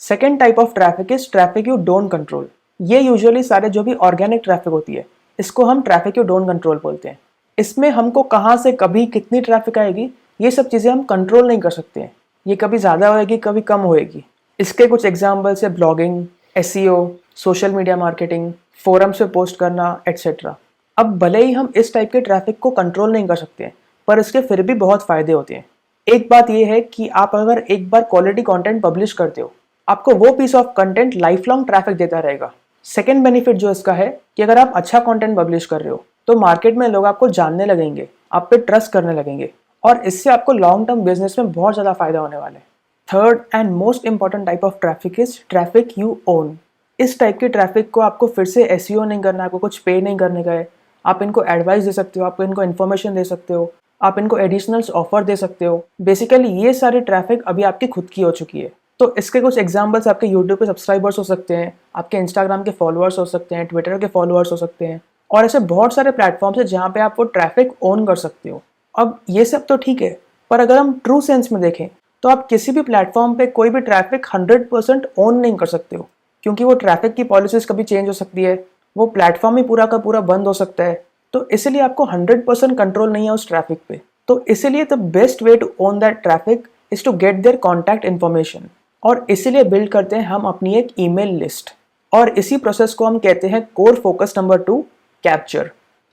Second type of traffic is traffic you don't control. ये यूजुअली सारे जो भी ऑर्गेनिक ट्रैफिक होती है इसको हम ट्रैफिक यू डोंट कंट्रोल बोलते हैं। इसमें हमको कहाँ से कभी कितनी ट्रैफिक आएगी ये सब चीज़ें हम कंट्रोल नहीं कर सकते हैं। ये कभी ज़्यादा होएगी, कभी कम होएगी। इसके कुछ एग्जाम्पल्स है blogging, SEO, social media marketing, forums पे पोस्ट करना, एट्सेट्रा। अब भले ही हम इस टाइप के ट्रैफिक को कंट्रोल नहीं कर सकते हैं, पर इसके फिर भी बहुत फ़ायदे होते हैं। एक बात यह है कि आप अगर एक बार क्वालिटी कंटेंट पब्लिश करते हो, आपको वो piece of content life long traffic देता रहेगा। सेकेंड बेनिफिट जो इसका है कि अगर आप अच्छा कंटेंट पब्लिश कर रहे हो तो मार्केट में लोग आपको जानने लगेंगे, आप पे ट्रस्ट करने लगेंगे और इससे आपको लॉन्ग टर्म बिजनेस में बहुत ज़्यादा फायदा होने वाला है। Third and most important type of traffic is traffic you own. इस टाइप के ट्रैफिक को आपको फिर से एसईओ नहीं करना है, आपको कुछ पे नहीं करने का है। आप इनको एडवाइस दे सकते हो, आप इनको इन्फॉर्मेशन दे सकते हो, आप इनको एडिशनल्स ऑफर दे सकते हो। बेसिकली ये सारी ट्रैफिक अभी आपकी खुद की हो चुकी है। तो इसके कुछ एग्जांपल्स आपके यूट्यूब पे सब्सक्राइबर्स हो सकते हैं, आपके इंस्टाग्राम के फॉलोअर्स हो सकते हैं, ट्विटर के फॉलोअर्स हो सकते हैं, और ऐसे बहुत सारे प्लेटफॉर्म्स हैं जहाँ पे आप वो ट्रैफिक ओन कर सकते हो। अब ये सब तो ठीक है, पर अगर हम ट्रू सेंस में देखें तो आप किसी भी प्लेटफॉर्म पे कोई भी ट्रैफिक 100% ओन नहीं कर सकते हो, क्योंकि वो ट्रैफिक की पॉलिसीज कभी चेंज हो सकती है, वो प्लेटफॉर्म ही पूरा का पूरा बंद हो सकता है। तो इसलिए आपको 100% कंट्रोल नहीं है उस ट्रैफिक पे। तो इसीलिए the best way to own that traffic is to get their contact information, और इसीलिए बिल्ड करते हैं हम अपनी एक ईमेल लिस्ट। और इसी प्रोसेस को हम कहते हैं कोर फोकस नंबर 2, कैप्चर।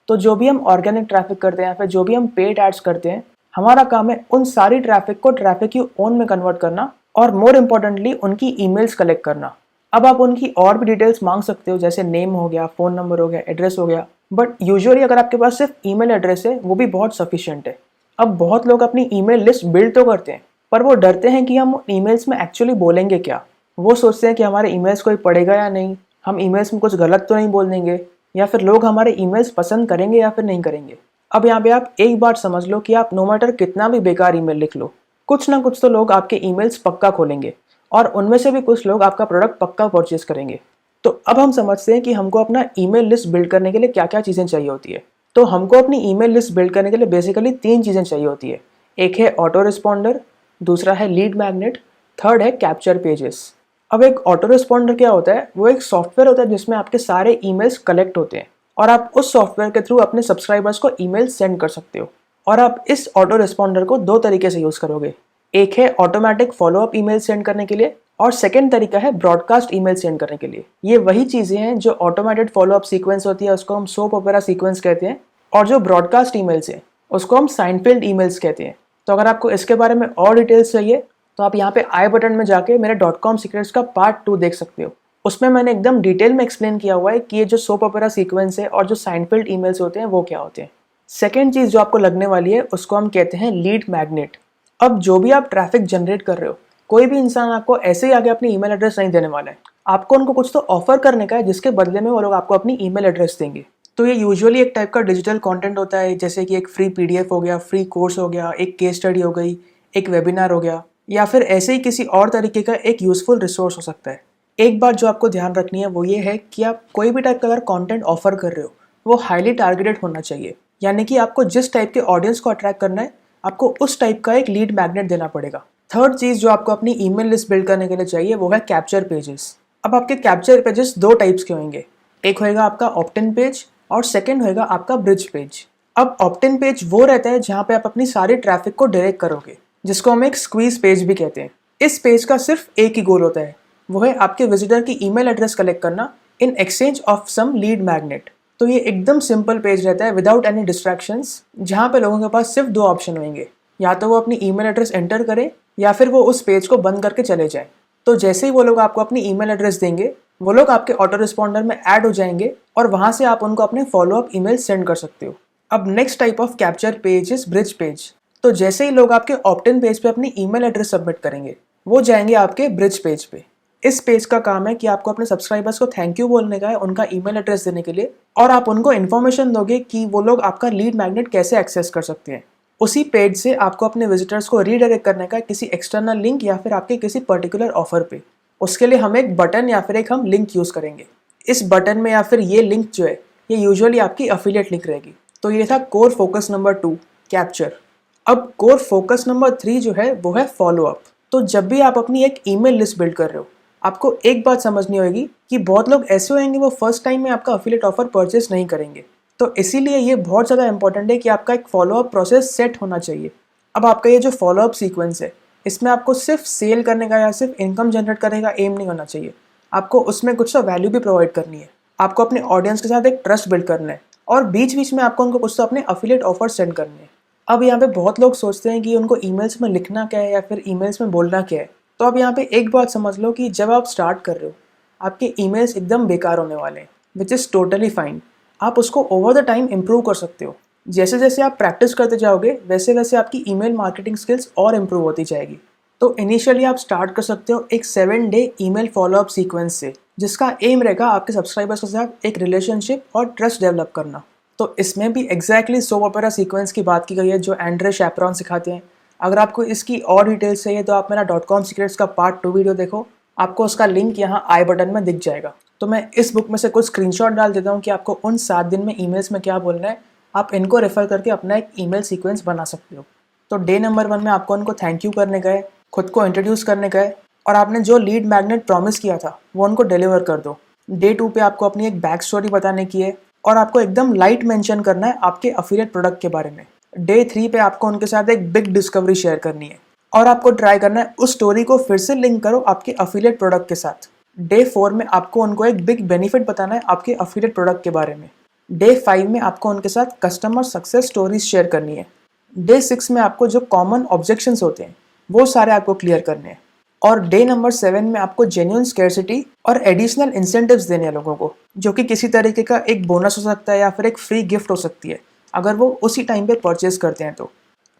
तो जो भी हम ऑर्गेनिक ट्रैफिक करते हैं या फिर जो भी हम पेड एड्स करते हैं, हमारा काम है उन सारी ट्रैफिक को ट्रैफिक यू ओन में कन्वर्ट करना, और मोर इम्पोर्टेंटली उनकी ईमेल्स कलेक्ट करना। अब आप उनकी और भी डिटेल्स मांग सकते हो, जैसे नेम हो गया, फ़ोन नंबर हो गया, एड्रेस हो गया, बट यूजुअली अगर आपके पास सिर्फ ईमेल एड्रेस है वो भी बहुत सफिशिएंट है। अब बहुत लोग अपनी ईमेल लिस्ट बिल्ड तो करते हैं, पर वो डरते हैं कि हम ईमेल्स में एक्चुअली बोलेंगे क्या। वो सोचते हैं कि हमारे ईमेल्स कोई पढ़ेगा या नहीं, हम ईमेल्स में कुछ गलत तो नहीं बोल देंगे, या फिर लोग हमारे ईमेल्स पसंद करेंगे या फिर नहीं करेंगे। अब यहाँ पे आप एक बात समझ लो कि आप नो मैटर कितना भी बेकार ईमेल लिख लो, कुछ ना कुछ तो लोग आपके ईमेल्स पक्का खोलेंगे, और उनमें से भी कुछ लोग आपका प्रोडक्ट पक्का परचेज करेंगे। तो अब हम समझते हैं कि हमको अपना ईमेल लिस्ट बिल्ड करने के लिए क्या क्या चीज़ें चाहिए होती है। तो हमको अपनी ईमेल लिस्ट बिल्ड करने के लिए बेसिकली 3 चीज़ें चाहिए होती है। एक है ऑटो रिस्पॉन्डर, दूसरा है लीड मैग्नेट, थर्ड है कैप्चर पेजेस। अब एक ऑटो रिस्पॉन्डर क्या होता है, वो एक सॉफ्टवेयर होता है जिसमें आपके सारे ईमेल्स कलेक्ट होते हैं, और आप उस सॉफ्टवेयर के थ्रू अपने सब्सक्राइबर्स को ईमेल सेंड कर सकते हो। और आप इस ऑटो रिस्पॉन्डर को 2 तरीके से यूज़ करोगे। एक है ऑटोमेटिक फॉलोअप ईमेल सेंड करने के लिए, और सेकेंड तरीका है ब्रॉडकास्ट ईमेल सेंड करने के लिए। ये वही चीज़ें हैं जो ऑटोमेटेड फॉलोअप सीक्वेंस होती है, उसको हम सोप ओपेरा सीक्वेंस कहते हैं, और जो ब्रॉडकास्ट ईमेल्स हैं उसको हम साइनफील्ड ईमेल्स कहते हैं। तो अगर आपको इसके बारे में और डिटेल्स चाहिए तो आप यहाँ पे आई बटन में जाके मेरे .com सीक्रेट्स का पार्ट 2 देख सकते हो। उसमें मैंने एकदम डिटेल में एक्सप्लेन किया हुआ है कि ये जो सोप ओपेरा सीक्वेंस है और जो साइनफील्ड ईमेल्स होते हैं वो क्या होते हैं। सेकेंड चीज़ जो आपको लगने वाली है उसको हम कहते हैं लीड मैग्नेट। अब जो भी आप ट्रैफिक जनरेट कर रहे हो, कोई भी इंसान आपको ऐसे ही आगे अपनी ईमेल एड्रेस नहीं देने वाला है। आपको उनको कुछ तो ऑफर करने का है जिसके बदले में वो लोग आपको अपनी ईमेल एड्रेस देंगे। तो ये यूजुअली एक टाइप का डिजिटल कंटेंट होता है, जैसे कि एक फ्री पीडीएफ हो गया, फ्री कोर्स हो गया, एक केस स्टडी हो गई, एक वेबिनार हो गया, या फिर ऐसे ही किसी और तरीके का एक यूजफुल रिसोर्स हो सकता है। एक बात जो आपको ध्यान रखनी है वो ये है कि आप कोई भी टाइप का अगर कंटेंट ऑफर कर रहे हो वो हाईली टारगेटेड होना चाहिए, यानी कि आपको जिस टाइप के ऑडियंस को अट्रैक्ट करना है आपको उस टाइप का एक लीड मैग्नेट देना पड़ेगा। थर्ड चीज़ जो आपको अपनी ईमेल लिस्ट बिल्ड करने के लिए चाहिए वो है कैप्चर पेजेस। अब आपके कैप्चर पेजेस 2 टाइप्स के होंगे, एक होएगा आपका ऑप्ट-इन पेज और सेकेंड होएगा आपका ब्रिज पेज। अब ऑप्ट-इन पेज वो रहता है जहाँ पे आप अपनी सारी ट्रैफिक को डायरेक्ट करोगे, जिसको हम एक स्क्वीज पेज भी कहते हैं। इस पेज का सिर्फ एक ही गोल होता है, वो है आपके विजिटर की ईमेल एड्रेस कलेक्ट करना in exchange of some lead magnet. तो ये एकदम सिंपल पेज रहता है विदाउट एनी डिस्ट्रैक्शंस, जहाँ पे लोगों के पास सिर्फ 2 ऑप्शन होंगे, या तो वो अपनी ईमेल एड्रेस एंटर करें या फिर वो उस पेज को बंद करके चले जाएं। तो जैसे ही वो लोग आपको अपनी ईमेल एड्रेस देंगे, वो लोग आपके ऑटो रिस्पॉन्डर में ऐड हो जाएंगे और वहाँ से आप उनको अपने फॉलोअप ईमेल सेंड कर सकते हो। अब next type of capture page is bridge page. तो जैसे ही लोग आपके ऑप्ट-इन पेज पे अपनी ईमेल एड्रेस सबमिट करेंगे, वो जाएंगे आपके ब्रिज पेज पे। इस पेज का काम है कि आपको अपने सब्सक्राइबर्स को थैंक यू बोलने का है उनका ईमेल एड्रेस देने के लिए, और आप उनको इन्फॉर्मेशन दोगे कि वो लोग आपका लीड मैग्नेट कैसे एक्सेस कर सकते हैं। उसी पेज से आपको अपने विजिटर्स को रीडायरेक्ट करने का किसी एक्सटर्नल लिंक या फिर आपके किसी पर्टिकुलर ऑफर पे। उसके लिए हम एक बटन या फिर एक हम लिंक यूज़ करेंगे। इस बटन में या फिर ये लिंक जो है ये यूजुअली आपकी अफिलिएट लिंक रहेगी। तो ये था कोर फोकस नंबर 2, कैप्चर। अब कोर फोकस नंबर 3 जो है वो है फॉलोअप। तो जब भी आप अपनी एक ईमेल लिस्ट बिल्ड कर रहे हो, आपको एक बात समझनी होगी कि बहुत लोग ऐसे होंगे वो फर्स्ट टाइम में आपका अफिलिएट ऑफर परचेस नहीं करेंगे। तो इसीलिए ये बहुत ज़्यादा इंपॉर्टेंट है कि आपका एक फॉलोअप प्रोसेस सेट होना चाहिए। अब आपका ये जो फॉलोअप सीक्वेंस है, इसमें आपको सिर्फ सेल करने का या सिर्फ इनकम जनरेट करने का एम नहीं होना चाहिए। आपको उसमें कुछ तो वैल्यू भी प्रोवाइड करनी है। आपको अपने ऑडियंस के साथ एक ट्रस्ट बिल्ड करना है, और बीच बीच में आपको उनको कुछ तो अपने अफिलिएट ऑफर सेंड करने हैं। अब यहाँ पे बहुत लोग सोचते हैं कि उनको ईमेल्स में लिखना क्या है या फिर ईमेल्स में बोलना क्या है। तो अब यहाँ पे एक बात समझ लो कि जब आप स्टार्ट कर रहे हो, आपके ईमेल्स एकदम बेकार होने वाले हैं, विच इज़ टोटली फाइन। आप उसको ओवर द टाइम इम्प्रूव कर सकते हो। जैसे जैसे आप प्रैक्टिस करते जाओगे वैसे वैसे आपकी ईमेल मार्केटिंग स्किल्स और इम्प्रूव होती जाएगी। तो इनिशियली आप स्टार्ट कर सकते हो एक 7 डे ईमेल फॉलोअप सीक्वेंस से, जिसका एम रहेगा आपके सब्सक्राइबर्स के साथ एक रिलेशनशिप और ट्रस्ट डेवलप करना। तो इसमें भी एग्जैक्टली सोप ओपेरा सीक्वेंस की बात की गई है जो एंड्रे शैपरॉन सिखाते हैं। अगर आपको इसकी और डिटेल्स चाहिए तो आप मेरा .com सीक्रेट्स का पार्ट 2 वीडियो देखो, आपको उसका लिंक यहाँ आई बटन में दिख जाएगा। तो मैं इस बुक में से कुछ स्क्रीनशॉट डाल देता हूँ कि आपको उन 7 दिन में ईमेल्स में क्या बोलना है। आप इनको रेफर करके अपना एक ईमेल सीक्वेंस बना सकते हो। तो डे नंबर 1 में आपको उनको थैंक यू करने गए, खुद को इंट्रोड्यूस करने गए और आपने जो लीड मैग्नेट प्रॉमिस किया था वो उनको डिलीवर कर दो। डे 2 पे आपको अपनी एक बैक स्टोरी बताने की है और आपको एकदम लाइट मेंशन करना है आपके अफिलिएट प्रोडक्ट के बारे में। डे 3 पे आपको उनके साथ एक बिग डिस्कवरी शेयर करनी है और आपको ट्राई करना है उस स्टोरी को फिर से लिंक करो आपके अफिलिएट प्रोडक्ट के साथ। डे 4 में आपको उनको एक बिग बेनिफिट बताना है आपके अफिलिएट प्रोडक्ट के बारे में। डे 5 में आपको उनके साथ कस्टमर सक्सेस स्टोरीज शेयर करनी है। डे 6 में आपको जो कॉमन ऑब्जेक्शंस होते हैं वो सारे आपको क्लियर करने हैं। और डे नंबर 7 में आपको जेन्युइन स्कैर्सिटी और एडिशनल इंसेंटिव्स देने हैं लोगों को, जो कि किसी तरीके का एक बोनस हो सकता है या फिर एक फ्री गिफ्ट हो सकती है अगर वो उसी टाइम पे परचेज करते हैं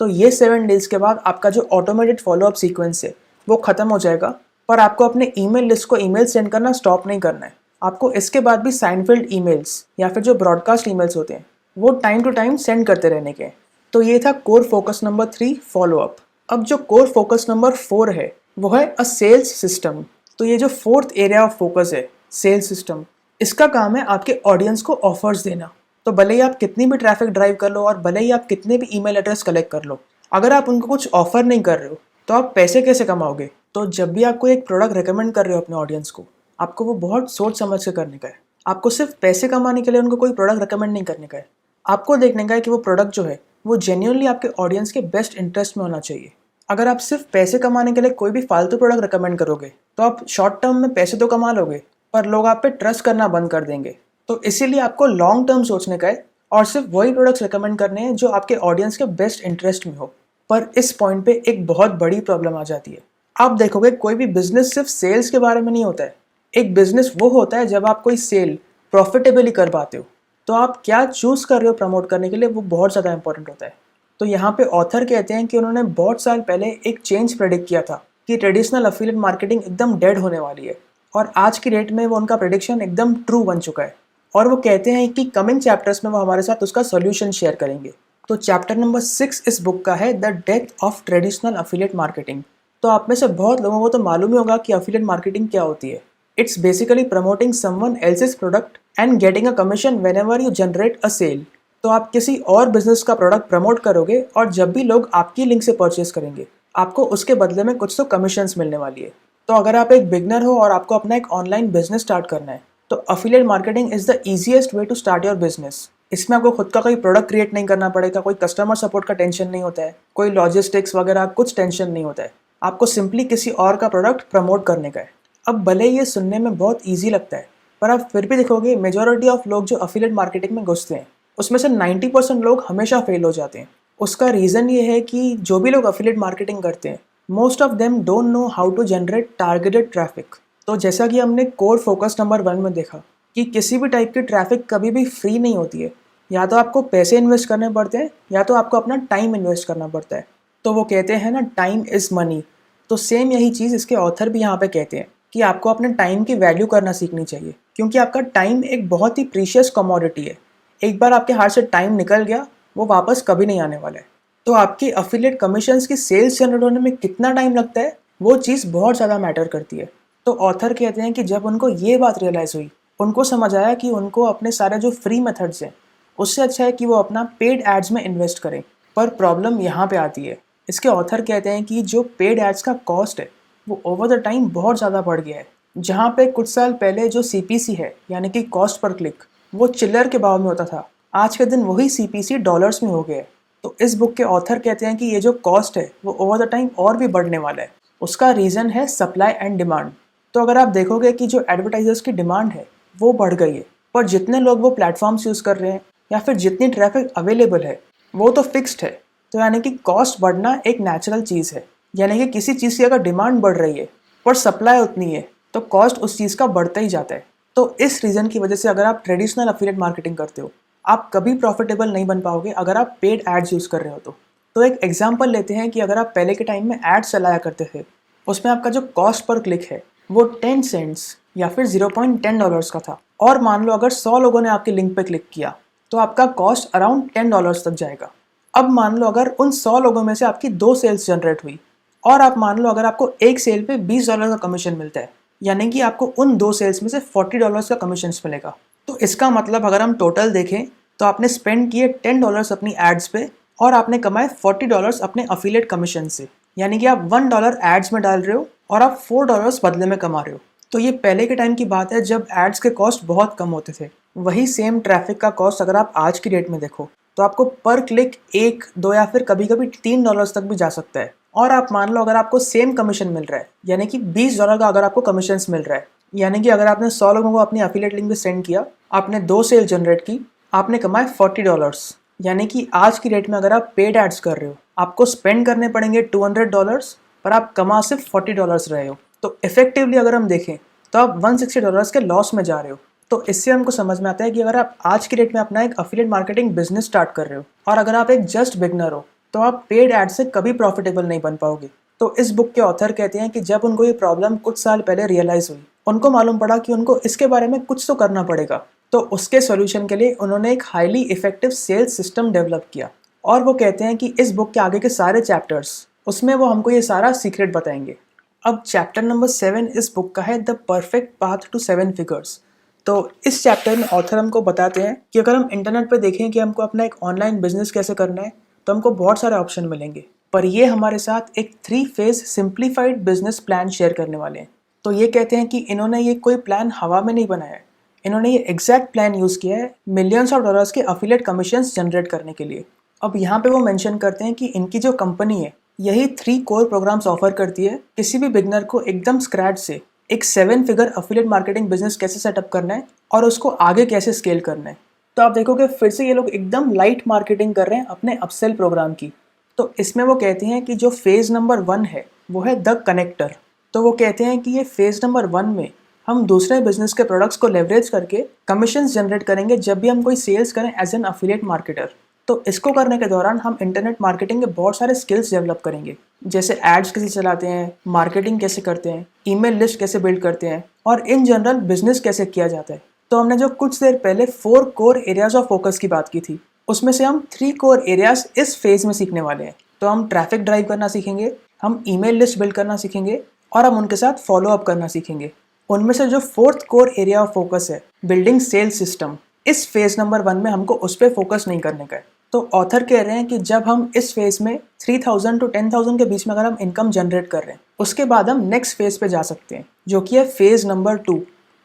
तो ये 7 डेज के बाद आपका जो ऑटोमेटेड फॉलोअप सीक्वेंस है वो खत्म हो जाएगा। पर आपको अपने ईमेल लिस्ट को ईमेल सेंड करना स्टॉप नहीं करना है। आपको इसके बाद भी साइनफील्ड ईमेल्स या फिर जो ब्रॉडकास्ट ईमेल्स होते हैं वो टाइम टू टाइम सेंड करते रहने के। तो ये था कोर फोकस नंबर 3 फॉलोअप। अब जो कोर फोकस नंबर 4 है वो है अ सेल्स सिस्टम। तो ये जो फोर्थ एरिया ऑफ फोकस है सेल्स सिस्टम, इसका काम है आपके ऑडियंस को ऑफर्स देना। तो भले ही आप कितनी भी ट्रैफिक ड्राइव कर लो और भले ही आप कितने भी ईमेल एड्रेस कलेक्ट कर लो, अगर आप उनको कुछ ऑफर नहीं कर रहे हो तो आप पैसे कैसे कमाओगे। तो जब भी आप कोई एक प्रोडक्ट रिकमेंड कर रहे हो अपने ऑडियंस को, आपको वो बहुत सोच समझ के करने का है। आपको सिर्फ पैसे कमाने के लिए उनको कोई प्रोडक्ट रिकमेंड नहीं करने का है। आपको देखने का है कि वो प्रोडक्ट जो है वो जेन्युइनली आपके ऑडियंस के बेस्ट इंटरेस्ट में होना चाहिए। अगर आप सिर्फ पैसे कमाने के लिए कोई भी फालतू प्रोडक्ट रिकमेंड करोगे तो आप शॉर्ट टर्म में पैसे तो कमा लोगे पर लोग आप पे ट्रस्ट करना बंद कर देंगे। तो इसीलिए आपको लॉन्ग टर्म सोचने का है और सिर्फ वही प्रोडक्ट्स रिकमेंड करने हैं जो आपके ऑडियंस के बेस्ट इंटरेस्ट में हो। पर इस पॉइंट पे एक बहुत बड़ी प्रॉब्लम आ जाती है। आप देखोगे कोई भी बिजनेस सिर्फ सेल्स के बारे में नहीं होता है। एक बिजनेस वो होता है जब आप कोई सेल प्रॉफिटेबली कर पाते हो। तो आप क्या चूज कर रहे हो प्रमोट करने के लिए वो बहुत ज़्यादा इंपॉर्टेंट होता है। तो यहाँ पे ऑथर कहते हैं कि उन्होंने बहुत साल पहले एक चेंज प्रेडिक्ट किया था कि ट्रेडिशनल अफिलिएट मार्केटिंग एकदम डेड होने वाली है और आज की डेट में वो उनका प्रेडिक्शन एकदम ट्रू बन चुका है। और वो कहते हैं कि कमिंग चैप्टर्स में वो हमारे साथ उसका सोल्यूशन शेयर करेंगे। तो चैप्टर नंबर 6 इस बुक का है the death of traditional affiliate marketing. तो आप में से बहुत लोगों को तो मालूम ही होगा कि अफिलिएट मार्केटिंग क्या होती है। It's basically promoting someone else's product and getting a commission whenever you generate a sale. तो आप किसी और बिजनेस का प्रोडक्ट प्रमोट करोगे और जब भी लोग आपकी लिंक से परचेज करेंगे आपको उसके बदले में कुछ तो कमीशंस मिलने वाली है। तो अगर आप एक बिगनर हो और आपको अपना एक ऑनलाइन बिजनेस स्टार्ट करना है तो affiliate marketing is the easiest way to start your business. इसमें आपको खुद का कोई प्रोडक्ट क्रिएट नहीं करना पड़ेगा, कोई कस्टमर सपोर्ट का टेंशन नहीं होता है, कोई लॉजिस्टिक्स वगैरह कुछ टेंशन नहीं होता है। आपको सिंपली किसी और का प्रोडक्ट प्रमोट करने का है। अब भले ये सुनने में बहुत ईजी लगता है पर आप फिर भी देखोगे मेजॉरिटी ऑफ लोग जो अफिलिएट मार्केटिंग में घुसते हैं उसमें से 90% लोग हमेशा फेल हो जाते हैं। उसका रीज़न ये है कि जो भी लोग अफिलिएट मार्केटिंग करते हैं most of them don't know how to generate targeted traffic. तो जैसा कि हमने कोर फोकस नंबर 1 में देखा कि किसी भी टाइप की ट्रैफिक कभी भी फ्री नहीं होती है। या तो आपको पैसे इन्वेस्ट करने पड़ते हैं या तो आपको अपना टाइम इन्वेस्ट करना पड़ता है। तो वो कहते हैं ना टाइम इज़ मनी। तो सेम यही चीज़ इसके ऑथर भी यहाँ पे कहते हैं कि आपको अपने टाइम की वैल्यू करना सीखनी चाहिए क्योंकि आपका टाइम एक बहुत ही प्रीशियस कमोडिटी है। एक बार आपके हाथ से टाइम निकल गया वो वापस कभी नहीं आने वाला है। तो आपकी अफिलिएट कमीशंस की सेल्स जनरेट होने में कितना टाइम लगता है वो चीज़ बहुत ज़्यादा मैटर करती है। तो ऑथर कहते हैं कि जब उनको ये बात रियलाइज़ हुई उनको समझ आया कि उनको अपने सारे जो फ्री मेथड्स हैं उससे अच्छा है कि वो अपना पेड एड्स में इन्वेस्ट करें। पर प्रॉब्लम यहाँ पे आती है। इसके ऑथर कहते हैं कि जो पेड एड्स का कॉस्ट है वो ओवर द टाइम बहुत ज़्यादा बढ़ गया है। जहाँ पे कुछ साल पहले जो CPC है यानी कि कॉस्ट पर क्लिक वो चिल्लर के भाव में होता था, आज के दिन वही CPC डॉलर्स में हो गया है। तो इस बुक के ऑथर कहते हैं कि ये जो कॉस्ट है वो ओवर द टाइम और भी बढ़ने वाला है। उसका रीज़न है सप्लाई एंड डिमांड। तो अगर आप देखोगे कि जो एडवर्टाइजर्स की डिमांड है वो बढ़ गई है पर जितने लोग वो प्लेटफॉर्म्स यूज़ कर रहे हैं या फिर जितनी ट्रैफिक अवेलेबल है वो तो फिक्स्ड है। तो यानी कि कॉस्ट बढ़ना एक नेचुरल चीज़ है। यानी कि किसी चीज़ की अगर डिमांड बढ़ रही है पर सप्लाई उतनी है तो कॉस्ट उस चीज़ का बढ़ता ही जाता है। तो इस रीज़न की वजह से अगर आप ट्रेडिशनल अफिलिएट मार्केटिंग करते हो आप कभी प्रॉफिटेबल नहीं बन पाओगे अगर आप पेड एड्स यूज़ कर रहे हो तो एक एग्जांपल लेते हैं कि अगर आप पहले के टाइम में एड्स चलाया करते थे, उसमें आपका जो कॉस्ट पर क्लिक है वो 10 सेंट्स या फिर $0.10 का था, और मान लो अगर 100 लोगों ने आपके लिंक पे क्लिक किया तो आपका कॉस्ट अराउंड $10 तक जाएगा। अब मान लो अगर उन 100 लोगों में से आपकी 2 सेल्स जनरेट हुई, और आप मान लो अगर आपको एक सेल पे $20 का कमीशन मिलता है, यानी कि आपको उन 2 सेल्स में से $40 का कमीशन मिलेगा। तो इसका मतलब अगर हम टोटल देखें तो आपने स्पेंड किए $10 अपनी एड्स पे और आपने कमाए $40 अपने अफिलिएट कमीशन से, यानी कि आप $1 एड्स में डाल रहे हो और आप $4 बदले में कमा रहे हो। तो ये पहले के टाइम की बात है जब एड्स के कॉस्ट बहुत कम होते थे। वही सेम ट्रैफिक का कॉस्ट अगर आप आज की डेट में देखो तो आपको पर क्लिक 1, 2 या फिर कभी कभी $3 तक भी जा सकता है। और आप मान लो अगर आपको सेम कमीशन मिल रहा है, यानी कि $20 का अगर आपको कमीशन मिल रहा है, यानी कि अगर आपने 100 लोगों को अपनी अफिलिएट लिंक पे सेंड किया, आपने 2 सेल जनरेट की, आपने कमाए $40, यानी कि आज की रेट में अगर आप पेड एड्स कर रहे हो आपको स्पेंड करने पड़ेंगे $200 पर आप कमा सिर्फ $40 रहे हो। तो इफेक्टिवली अगर हम देखें तो आप $160 के लॉस में जा रहे हो। तो इससे हमको समझ में आता है कि अगर आप आज की डेट में अपना एक अफिलिएट मार्केटिंग बिजनेस स्टार्ट कर रहे हो और अगर आप एक जस्ट बिगनर हो तो आप पेड एड से कभी प्रॉफिटेबल नहीं बन पाओगे। तो इस बुक के ऑथर कहते हैं कि जब उनको ये प्रॉब्लम कुछ साल पहले रियलाइज हुई, उनको मालूम पड़ा कि उनको इसके बारे में कुछ तो करना पड़ेगा। तो उसके सॉल्यूशन के लिए उन्होंने एक highly effective sales system develop किया, और वो कहते हैं कि इस बुक के आगे के सारे चैप्टर्स उसमें वो हमको ये सारा सीक्रेट बताएंगे। अब चैप्टर नंबर 7 इस बुक का है the perfect path to 7 figures. तो इस चैप्टर में ऑथर हमको बताते हैं कि अगर हम इंटरनेट पे देखें कि हमको अपना एक ऑनलाइन बिजनेस कैसे करना है तो हमको बहुत सारे ऑप्शन मिलेंगे, पर ये हमारे साथ एक 3 phase simplified business plan share करने वाले हैं। तो ये कहते हैं कि इन्होंने ये कोई प्लान हवा में नहीं बनाया है, इन्होंने ये एग्जैक्ट प्लान यूज़ किया है मिलियंस ऑफ डॉलर्स के अफिलिएट कमीशंस जनरेट करने के लिए। अब यहाँ पे वो मेंशन करते हैं कि इनकी जो कंपनी है यही 3 कोर प्रोग्राम्स ऑफर करती है किसी भी बिगनर को एकदम स्क्रैच से एक 7 फिगर अफिलिएट मार्केटिंग बिजनेस कैसे सेटअप करना है और उसको आगे कैसे स्केल करना है। तो आप देखोगे फिर से ये लोग एकदम लाइट मार्केटिंग कर रहे हैं अपने अपसेल प्रोग्राम की। तो इसमें वो कहते हैं कि जो फेज़ नंबर 1 है वो है द कनेक्टर। तो वो कहते हैं कि ये फेज़ नंबर 1 में हम दूसरे बिजनेस के प्रोडक्ट्स को लेवरेज करके कमीशंस जनरेट करेंगे जब भी हम कोई सेल्स करें एज एन अफिलिएट मार्केटर। तो इसको करने के दौरान हम इंटरनेट मार्केटिंग के बहुत सारे स्किल्स डेवलप करेंगे, जैसे एड्स कैसे चलाते हैं, मार्केटिंग कैसे करते हैं, ईमेल लिस्ट कैसे बिल्ड करते हैं और इन जनरल बिजनेस कैसे किया जाता है। तो हमने जो कुछ देर पहले 4 कोर एरियाज ऑफ फोकस की बात की थी, उसमें से हम 3 कोर एरियाज इस फेज में सीखने वाले हैं। तो हम ट्रैफिक ड्राइव करना सीखेंगे, हम ईमेल लिस्ट बिल्ड करना सीखेंगे और हम उनके साथ फॉलो अप करना सीखेंगे। उनमें से जो 4th core area of focus है बिल्डिंग सेल्स सिस्टम, इस फेज नंबर 1 में हमको उस पर फोकस नहीं करने का है। तो ऑथर कह रहे हैं कि जब हम इस फेज में 3000 to 10,000 के बीच में अगर हम इनकम जनरेट कर रहे हैं उसके बाद हम नेक्स्ट फेज पे जा सकते हैं, जो कि है फेज नंबर 2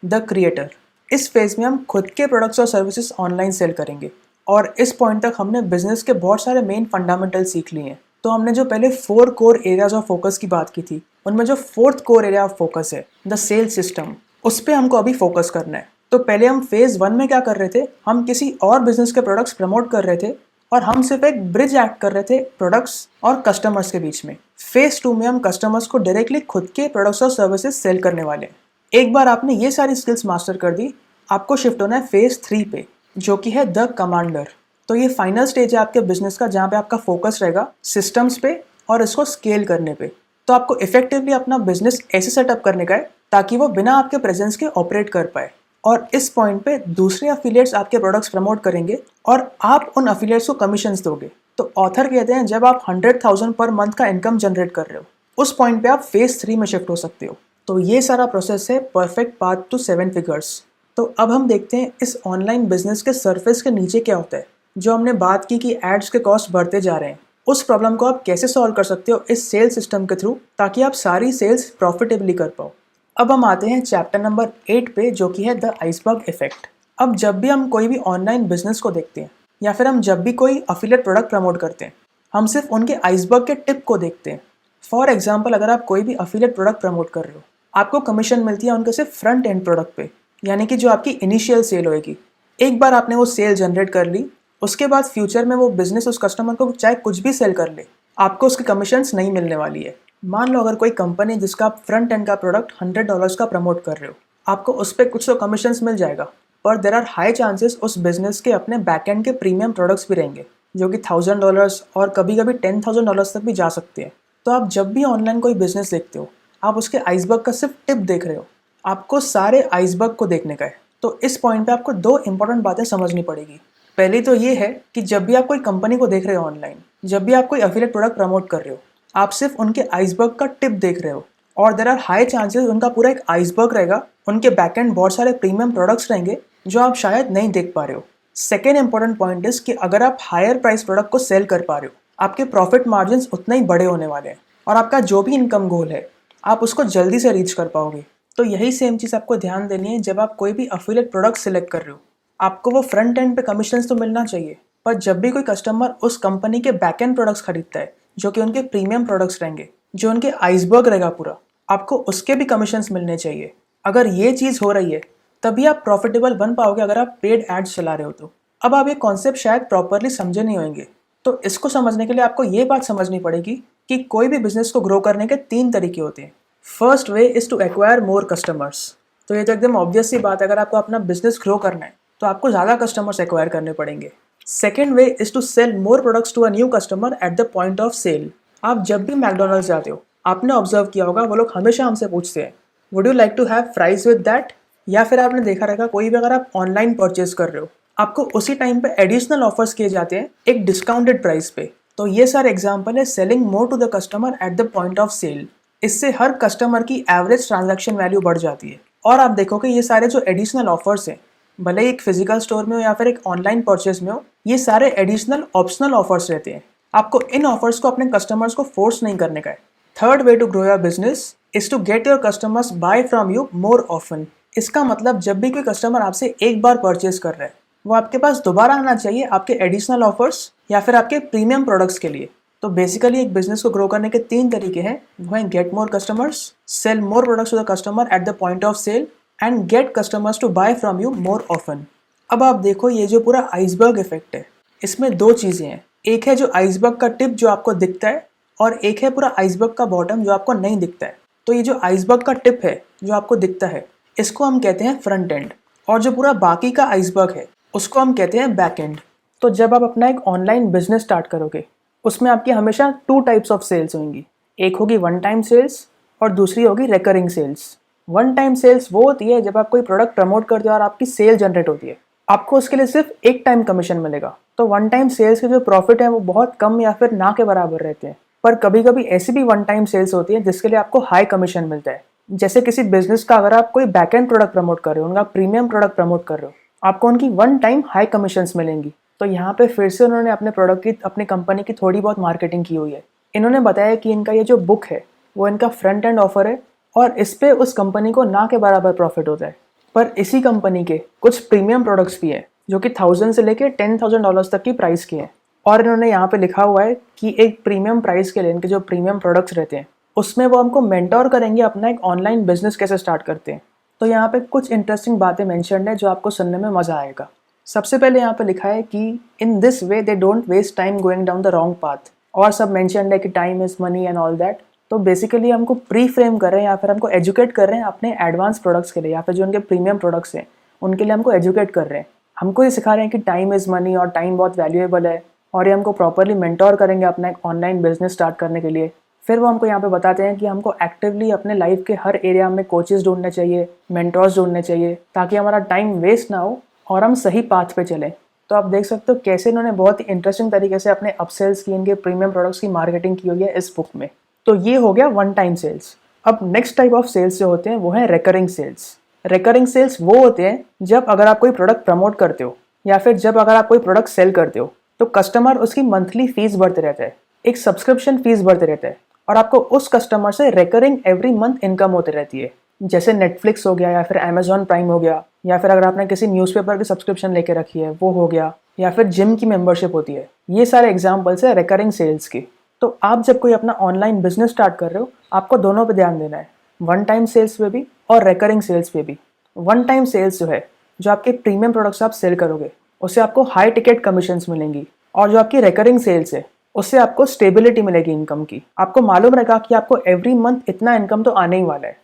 द क्रिएटर। इस फेज में हम खुद के प्रोडक्ट्स और सर्विसेज ऑनलाइन सेल करेंगे, और इस पॉइंट तक हमने बिजनेस के बहुत सारे मेन फंडामेंटल सीख लिए हैं। तो हमने जो पहले 4 कोर एरियाज ऑफ फोकस की बात की थी उनमें जो 4th core area of focus है द सेल्स सिस्टम, उस पर हमको अभी फोकस करना है। तो पहले हम फेज 1 में क्या कर रहे थे, हम किसी और बिजनेस के प्रोडक्ट्स प्रमोट कर रहे थे और हम सिर्फ एक ब्रिज एक्ट कर रहे थे प्रोडक्ट्स और कस्टमर्स के बीच में। फेज 2 में हम कस्टमर्स को डायरेक्टली खुद के प्रोडक्ट्स और सर्विसेज सेल करने वाले हैं। एक बार आपने ये सारी स्किल्स मास्टर कर दी, आपको शिफ्ट होना है फेज 3 पे, जो कि है द कमांडर। तो ये फाइनल स्टेज है आपके बिजनेस का जहाँ पे आपका फोकस रहेगा सिस्टम्स पे और इसको स्केल करने पे। तो आपको इफेक्टिवली अपना बिजनेस ऐसे सेटअप करने का है ताकि वो बिना आपके प्रेजेंस के ऑपरेट कर पाए, और इस पॉइंट पे दूसरे अफिलिएट्स आपके प्रोडक्ट्स प्रमोट करेंगे और आप उन अफिलिएट्स को कमीशंस दोगे। तो ऑथर कहते हैं जब आप 100,000 पर मंथ का इनकम जनरेट कर रहे हो उस पॉइंट पे आप फेज 3 में शिफ्ट हो सकते हो। तो ये सारा प्रोसेस है परफेक्ट पाथ टू 7 फिगर्स। तो अब हम देखते हैं इस ऑनलाइन बिजनेस के सरफेस के नीचे क्या होता है। जो हमने बात की कि एड्स के कॉस्ट बढ़ते जा रहे हैं, उस प्रॉब्लम को आप कैसे सॉल्व कर सकते हो इस सेल्स सिस्टम के थ्रू ताकि आप सारी सेल्स प्रॉफिटेबली कर पाओ। अब हम आते हैं चैप्टर नंबर 8 पे, जो कि है द आइसबर्ग इफेक्ट। अब जब भी हम कोई भी ऑनलाइन बिजनेस को देखते हैं या फिर हम जब भी कोई अफिलिएट प्रोडक्ट प्रमोट करते हैं, हम सिर्फ उनके आइसबर्ग के टिप को देखते हैं। फॉर एग्जाम्पल, अगर आप कोई भी अफिलिएट प्रोडक्ट प्रमोट कर रहे हो, आपको कमीशन मिलती है उनके सिर्फ फ्रंट एंड प्रोडक्ट पे, यानी कि जो आपकी इनिशियल सेल होएगी। एक बार आपने वो सेल जनरेट कर ली, उसके बाद फ्यूचर में वो बिजनेस उस कस्टमर को चाहे कुछ भी सेल कर ले, आपको उसकी कमीशंस नहीं मिलने वाली है। मान लो अगर कोई कंपनी जिसका आप फ्रंट एंड का प्रोडक्ट $100 का प्रमोट कर रहे हो, आपको उस पर कुछ तो कमीशंस मिल जाएगा, पर देर आर हाई चांसेस उस बिजनेस के अपने बैकएंड के प्रीमियम प्रोडक्ट्स भी रहेंगे जो कि $1000 और कभी कभी $10,000 तक भी जा सकते हैं। तो आप जब भी ऑनलाइन कोई बिजनेस देखते हो, आप उसके आइसबर्ग का सिर्फ टिप देख रहे हो, आपको सारे आइसबर्ग को देखने का है। तो इस पॉइंट पे आपको दो इंपॉर्टेंट बातें समझनी पड़ेगी। पहली तो ये है कि जब भी आप कोई कंपनी को देख रहे हो ऑनलाइन, जब भी आप कोई एफिलिएट प्रोडक्ट प्रमोट कर रहे हो, आप सिर्फ उनके आइसबर्ग का टिप देख रहे हो और देर आर हाई चांसेस उनका पूरा एक आइसबर्ग रहेगा, उनके बैकएंड बहुत सारे प्रीमियम प्रोडक्ट्स रहेंगे जो आप शायद नहीं देख पा रहे हो। सेकेंड इंपॉर्टेंट पॉइंट इज कि अगर आप हायर प्राइस प्रोडक्ट को सेल कर पा रहे हो, आपके प्रॉफिट मार्जिन उतने ही बड़े होने वाले हैं और आपका जो भी इनकम गोल है आप उसको जल्दी से रीच कर पाओगे। तो यही सेम चीज़ आपको ध्यान देनी है जब आप कोई भी एफिलिएट प्रोडक्ट सिलेक्ट कर रहे हो। आपको वो फ्रंट एंड पे कमीशन तो मिलना चाहिए, पर जब भी कोई कस्टमर उस कंपनी के बैक एंड प्रोडक्ट्स खरीदता है जो कि उनके प्रीमियम प्रोडक्ट्स रहेंगे, जो उनके आइसबर्ग रहेगा पूरा, आपको उसके भी कमीशंस मिलने चाहिए। अगर ये चीज़ हो रही है तभी आप प्रॉफिटेबल बन पाओगे अगर आप पेड एड्स चला रहे हो तो। अब आप ये कॉन्सेप्ट शायद प्रॉपरली समझे नहीं होंगे, तो इसको समझने के लिए आपको ये बात समझनी पड़ेगी कि कोई भी बिजनेस को ग्रो करने के 3 तरीके होते हैं। First way is to acquire more customers. तो ये तो एकदम ऑब्वियस सी बात है, अगर आपको अपना बिजनेस ग्रो करना है तो आपको ज़्यादा कस्टमर्स एक्वायर करने पड़ेंगे। Second way is to sell more products to a new customer at the point of sale. आप जब भी मैकडोनल्ड्स जाते हो, आपने ऑब्जर्व किया होगा वो लोग हमेशा हमसे पूछते हैं, would you like to have fries with that? या फिर आपने देखा रहेगा कोई भी अगर आप ऑनलाइन परचेज कर रहे हो, आपको उसी टाइम पे एडिशनल ऑफर्स किए जाते हैं एक डिस्काउंटेड प्राइस पे। तो ये सारे एग्जांपल है selling more to the customer at the point of sale. इससे हर कस्टमर की एवरेज ट्रांजैक्शन वैल्यू बढ़ जाती है और आप देखोगे ये सारे जो एडिशनल ऑफर्स हैं, भले ही एक फिजिकल स्टोर में हो या फिर एक ऑनलाइन परचेज में हो, ये सारे एडिशनल ऑप्शनल ऑफर्स रहते हैं। आपको इन ऑफर्स को अपने कस्टमर्स को फोर्स नहीं करने का है। Third way to grow your business is to get your customers buy from you more often. इसका मतलब जब भी कोई कस्टमर आपसे एक बार परचेज कर रहा है, वो आपके पास दोबारा आना चाहिए आपके एडिशनल ऑफर्स या फिर आपके प्रीमियम प्रोडक्ट्स के लिए। तो बेसिकली एक बिजनेस को ग्रो करने के 3 तरीके हैं, वो हैं get more customers, sell more products to the customer at the point of sale and get customers to buy from you more often. अब आप देखो ये जो पूरा आइसबर्ग इफेक्ट है, इसमें 2 चीज़ें हैं। एक है जो आइसबर्ग का टिप जो आपको दिखता है और एक है पूरा आइसबर्ग का बॉटम जो आपको नहीं दिखता है। तो ये जो आइसबर्ग का टिप है जो आपको दिखता है, इसको हम कहते हैं फ्रंट एंड, और जो पूरा बाकी का आइसबर्ग है उसको हम कहते हैं बैक एंड। तो जब आप अपना एक ऑनलाइन बिजनेस स्टार्ट करोगे, उसमें आपकी हमेशा 2 टाइप्स ऑफ सेल्स होंगी। एक होगी वन टाइम सेल्स और दूसरी होगी recurring sales. One time sales वो होती है जब आप कोई प्रोडक्ट प्रमोट करते हो और आपकी सेल जनरेट होती है, आपको उसके लिए सिर्फ एक टाइम कमीशन मिलेगा। तो वन टाइम सेल्स के जो प्रॉफिट है वो बहुत कम या फिर ना के बराबर रहते हैं। पर कभी कभी ऐसी भी वन टाइम सेल्स होती है जिसके लिए आपको हाई कमीशन मिलता है। जैसे किसी बिजनेस का अगर आप कोई बैक एंड प्रोडक्ट प्रमोट कर रहे हो, उनका प्रीमियम प्रोडक्ट प्रमोट कर रहे हो, आपको उनकी वन टाइम हाई कमीशंस मिलेंगी। तो यहाँ पे फिर से उन्होंने अपने प्रोडक्ट की, अपनी कंपनी की थोड़ी बहुत मार्केटिंग की हुई है। इन्होंने बताया कि इनका ये जो बुक है वो इनका फ्रंट एंड ऑफर है और इस पे उस कंपनी को ना के बराबर प्रॉफिट होता है। पर इसी कंपनी के कुछ प्रीमियम प्रोडक्ट्स भी हैं जो कि 1000 से लेके $10,000 तक की प्राइस के हैं। और इन्होंने यहाँ पे लिखा हुआ है कि एक प्रीमियम प्राइस के लिए इनके जो प्रीमियम प्रोडक्ट्स रहते हैं उसमें वो हमको मेंटोर करेंगे अपना एक ऑनलाइन बिजनेस कैसे स्टार्ट करते हैं। तो यहाँ पे कुछ इंटरेस्टिंग बातें मेंशन्ड है जो आपको सुनने में मज़ा आएगा। सबसे पहले यहाँ पे लिखा है कि in this way they don't waste time going down the wrong path, और सब मेंशन्ड है कि time is money and all that. तो बेसिकली हमको प्री फ्रेम कर रहे हैं या फिर हमको एजुकेट कर रहे हैं अपने एडवांस प्रोडक्ट्स के लिए, या फिर जो उनके प्रीमियम प्रोडक्ट्स हैं उनके लिए हमको एजुकेट कर रहे हैं। हमको ये सिखा रहे हैं कि टाइम इज़ मनी और टाइम बहुत वैल्यूएबल है, और ये हमको प्रॉपरली मेंटोर करेंगे अपना एक ऑनलाइन बिजनेस स्टार्ट करने के लिए। फिर वो हमको यहाँ पे बताते हैं कि हमको एक्टिवली अपने लाइफ के हर एरिया में कोचेस ढूंढने चाहिए, मेंटोर्स ढूंढने चाहिए, ताकि हमारा टाइम वेस्ट ना हो और हम सही पाथ पे चलें। तो आप देख सकते हो कैसे इन्होंने बहुत ही इंटरेस्टिंग तरीके से अपने अपसेल्स की, इनके प्रीमियम प्रोडक्ट्स की मार्केटिंग की हुई है इस बुक में। तो ये हो गया वन टाइम सेल्स। अब नेक्स्ट टाइप ऑफ सेल्स जो होते हैं वो है रिकरिंग सेल्स। रिकरिंग सेल्स वो होते हैं जब अगर आप कोई प्रोडक्ट प्रमोट करते हो या फिर जब अगर आप कोई प्रोडक्ट सेल करते हो तो कस्टमर उसकी मंथली फीस भरते रहता है, एक सब्सक्रिप्शन फीस भरते रहता है, और आपको उस कस्टमर से रिकरिंग एवरी मंथ इनकम होती रहती है। जैसे नेटफ्लिक्स हो गया या फिर अमेजॉन प्राइम हो गया, या फिर अगर आपने किसी न्यूज़पेपर की सब्सक्रिप्शन लेके रखी है वो हो गया, या फिर जिम की मेंबरशिप होती है। ये सारे एग्जाम्पल्स है रिकरिंग सेल्स की। तो आप जब कोई अपना ऑनलाइन बिजनेस स्टार्ट कर रहे हो, आपको दोनों पे ध्यान देना है, वन टाइम सेल्स पे भी और रिकरिंग सेल्स पे भी। वन टाइम सेल्स जो है, जो आपके प्रीमियम प्रोडक्ट्स आप सेल करोगे उससे आपको हाई टिकट कमीशंस मिलेंगी, और जो आपकी रिकरिंग सेल्स है उससे आपको स्टेबिलिटी मिलेगी इनकम की। आपको मालूम रहेगा कि आपको एवरी मंथ इतना इनकम तो आने ही वाला है।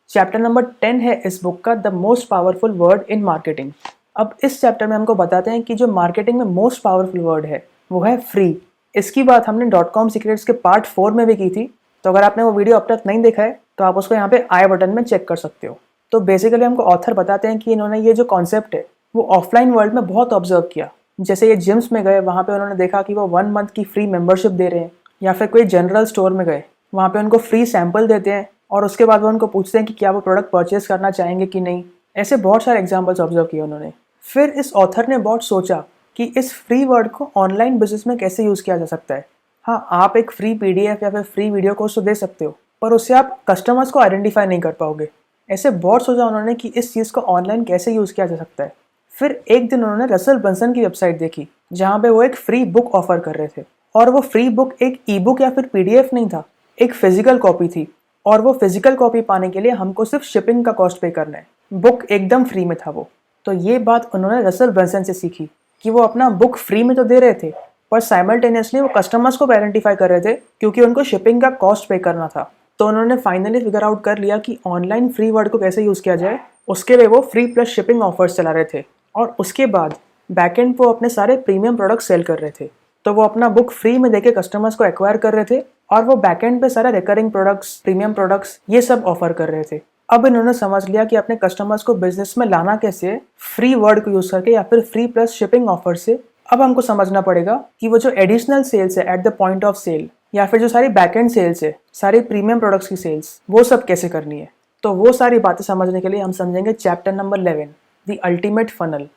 चैप्टर नंबर 10 है इस बुक का, the most powerful word in marketing. अब इस चैप्टर में हमको बताते हैं कि जो मार्केटिंग में मोस्ट पावरफुल वर्ड है वो है फ्री। इसकी बात हमने .com सीक्रेट्स के पार्ट 4 में भी की थी, तो अगर आपने वो वीडियो अब तक नहीं देखा है तो आप उसको यहाँ पे आई बटन में चेक कर सकते हो। तो बेसिकली हमको ऑथर बताते हैं कि इन्होंने ये जो कॉन्सेप्ट है वो ऑफलाइन वर्ल्ड में बहुत ऑब्जर्व किया। जैसे ये जिम्स में गए, वहाँ पे उन्होंने देखा कि वो 1 मंथ की फ्री मेंबरशिप दे रहे हैं, या फिर कोई जनरल स्टोर में गए, वहाँ पे उनको फ्री सैंपल देते हैं और उसके बाद वो उनको पूछते हैं कि क्या वो प्रोडक्ट परचेज करना चाहेंगे कि नहीं। ऐसे बहुत सारे एग्जाम्पल्स ऑब्जर्व किए उन्होंने। फिर इस ऑथर ने बहुत सोचा कि इस फ्री वर्ड को ऑनलाइन बिजनेस में कैसे यूज़ किया जा सकता है। हाँ, आप एक फ्री PDF या फिर फ्री वीडियो कोर्स तो दे सकते हो, पर उससे आप कस्टमर्स को आइडेंटिफाई नहीं कर पाओगे। ऐसे बहुत सोचा उन्होंने कि इस चीज़ को ऑनलाइन कैसे यूज़ किया जा सकता है। फिर एक दिन उन्होंने रसल ब्रंसन की वेबसाइट देखी, जहाँ पे वो एक फ्री बुक ऑफर कर रहे थे, और वो फ्री बुक एक ई बुक या फिर PDF नहीं था, एक फिजिकल कॉपी थी। और वो फिजिकल कॉपी पाने के लिए हमको सिर्फ शिपिंग का कॉस्ट पे करना है। बुक एकदम फ्री में था वो। तो ये बात उन्होंने रसल ब्रंसन से सीखी कि वो अपना बुक फ्री में तो दे रहे थे, पर साइमल्टेनियसली वो कस्टमर्स को आइडेंटिफाई कर रहे थे, क्योंकि उनको शिपिंग का कॉस्ट पे करना था। तो उन्होंने फाइनली फिगर आउट कर लिया कि ऑनलाइन फ्री वर्ड को कैसे यूज़ किया जाए। उसके लिए वो फ्री प्लस शिपिंग ऑफर्स चला रहे थे, और उसके बाद बैकएंड वो अपने सारे प्रीमियम प्रोडक्ट्स सेल कर रहे थे। तो वो अपना बुक फ्री में देके कस्टमर्स को एक्वायर कर रहे थे, और वो बैकएंड पे सारा रिकरिंग प्रोडक्ट्स, प्रीमियम प्रोडक्ट्स, ये सब ऑफर कर रहे थे। अब इन्होंने समझ लिया कि अपने कस्टमर्स को बिजनेस में लाना कैसे है, फ्री वर्ड को यूज़ करके या फिर फ्री प्लस शिपिंग ऑफर से। अब हमको समझना पड़ेगा कि वो जो एडिशनल सेल्स है at the point of sale, या फिर जो सारी बैकएंड सेल्स है, सारी प्रीमियम प्रोडक्ट्स की सेल्स, वो सब कैसे करनी है। तो वो सारी बातें समझने के लिए हम समझेंगे chapter number 11, the ultimate funnel.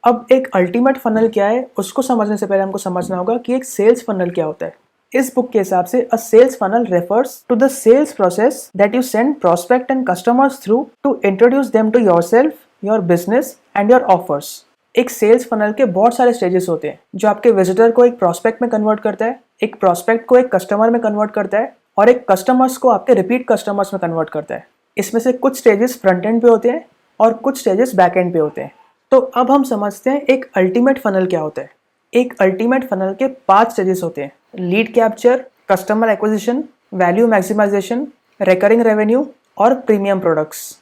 अब एक अल्टीमेट फनल क्या है, उसको समझने से पहले हमको समझना होगा कि एक सेल्स फनल क्या होता है। इस बुक के हिसाब से a sales funnel refers to the sales process that you send prospect and customers through to introduce them to yourself, your business and your offers. एक सेल्स फनल के बहुत सारे स्टेजेस होते हैं, जो आपके विजिटर को एक प्रोस्पेक्ट में कन्वर्ट करता है, एक प्रोस्पेक्ट को एक कस्टमर में कन्वर्ट करता है, और एक कस्टमर्स को आपके रिपीट कस्टमर्स में कन्वर्ट करता है। इसमें से कुछ स्टेजेस फ्रंट एंड पे होते हैं और कुछ स्टेजेस बैक एंड पे होते हैं। तो अब हम समझते हैं एक अल्टीमेट फनल क्या होता है। एक अल्टीमेट फनल के 5 स्टेजेस होते हैं: lead capture, customer acquisition, value maximization, recurring revenue और प्रीमियम प्रोडक्ट्स।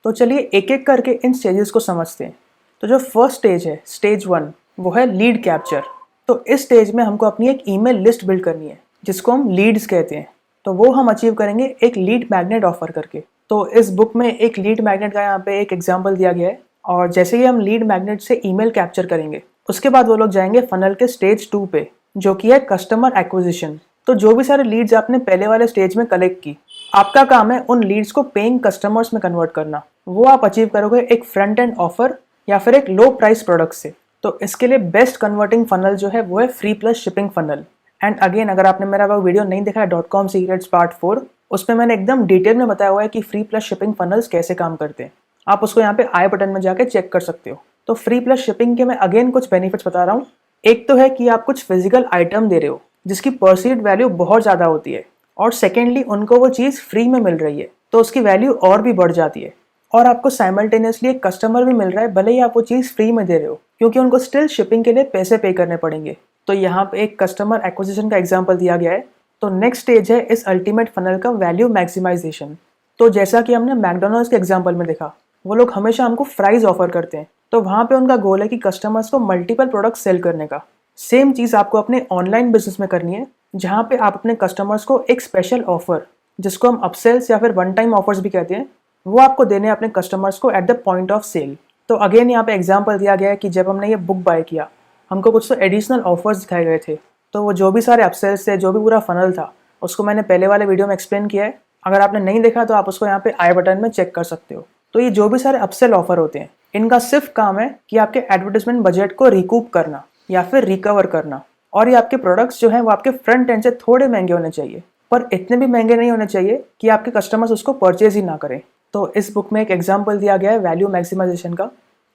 तो चलिए एक एक करके इन स्टेजेस को समझते हैं। तो जो फर्स्ट स्टेज है, स्टेज 1, वो है लीड कैप्चर। तो इस स्टेज में हमको अपनी एक ईमेल लिस्ट बिल्ड करनी है, जिसको हम लीड्स कहते हैं। तो वो हम अचीव करेंगे एक लीड मैग्नेट ऑफर करके। तो इस बुक में एक लीड मैग्नेट का यहाँ पे एक एग्जाम्पल दिया गया है, और जैसे ही हम लीड मैग्नेट से ईमेल कैप्चर करेंगे, उसके बाद वो लोग जाएंगे फनल के स्टेज 2 पे, जो कि है कस्टमर एक्विजिशन। तो जो भी सारे लीड्स आपने पहले वाले स्टेज में कलेक्ट की, आपका काम है उन लीड्स को पेइंग कस्टमर्स में कन्वर्ट करना। वो आप अचीव करोगे एक फ्रंट एंड ऑफर या फिर एक लो प्राइस प्रोडक्ट से। तो इसके लिए बेस्ट कन्वर्टिंग फनल जो है वो है free plus shipping funnel. And again, अगर आपने मेरा वो वीडियो नहीं देखा है .com सीक्रेट्स पार्ट 4, उसमें मैंने एकदम डिटेल में बताया हुआ है कि फ्री प्लस शिपिंग फनल्स कैसे काम करते हैं। आप उसको यहाँ पे आई बटन में जाके चेक कर सकते हो। तो फ्री प्लस शिपिंग के मैं अगेन कुछ बेनिफिट्स बता रहा हूँ। एक तो है कि आप कुछ फिजिकल आइटम दे रहे हो जिसकी परसीव्ड वैल्यू बहुत ज़्यादा होती है, और सेकेंडली उनको वो चीज़ फ्री में मिल रही है, तो उसकी वैल्यू और भी बढ़ जाती है। और आपको साइमल्टेनियसली एक कस्टमर भी मिल रहा है, भले ही आप वो चीज़ फ्री में दे रहे हो, क्योंकि उनको स्टिल शिपिंग के लिए पैसे पे करने पड़ेंगे। तो यहाँ पे एक कस्टमर एक्विजिशन का एग्जाम्पल दिया गया है। तो नेक्स्ट स्टेज है इस अल्टीमेट फनल का वैल्यू मैक्सिमाइजेशन। तो जैसा कि हमने मैकडोनल्ड्स के एग्जाम्पल में देखा, वो लोग हमेशा हमको प्राइस ऑफर करते हैं, तो वहाँ पे उनका गोल है कि कस्टमर्स को मल्टीपल प्रोडक्ट सेल करने का। सेम चीज़ आपको अपने ऑनलाइन बिजनेस में करनी है, जहाँ पे आप अपने कस्टमर्स को एक स्पेशल ऑफर, जिसको हम अपसेल्स या फिर वन टाइम ऑफर्स भी कहते हैं, वो आपको देने हैं अपने कस्टमर्स को at the point of sale. तो अगेन यहाँ पे एग्जाम्पल दिया गया है कि जब हमने ये बुक बाय किया, हमको कुछ तो एडिशनल ऑफर्स दिखाए गए थे। तो वो जो भी सारे अपसेल्स थे, जो भी पूरा फनल था, उसको मैंने पहले वाले वीडियो में एक्सप्लेन किया है। अगर आपने नहीं देखा तो आप उसको यहाँ पे आई बटन में चेक कर सकते हो। तो ये जो भी सारे अपसेल ऑफर होते हैं, इनका सिर्फ काम है कि आपके एडवर्टाइजमेंट बजट को रिकूप करना या फिर रिकवर करना। और ये आपके प्रोडक्ट्स जो हैं वो आपके फ्रंट एंड से थोड़े महंगे होने चाहिए, पर इतने भी महंगे नहीं होने चाहिए कि आपके कस्टमर्स उसको परचेज ही ना करें। तो इस बुक में एक एग्जाम्पल दिया गया है वैल्यू मैक्सिमाइजेशन का।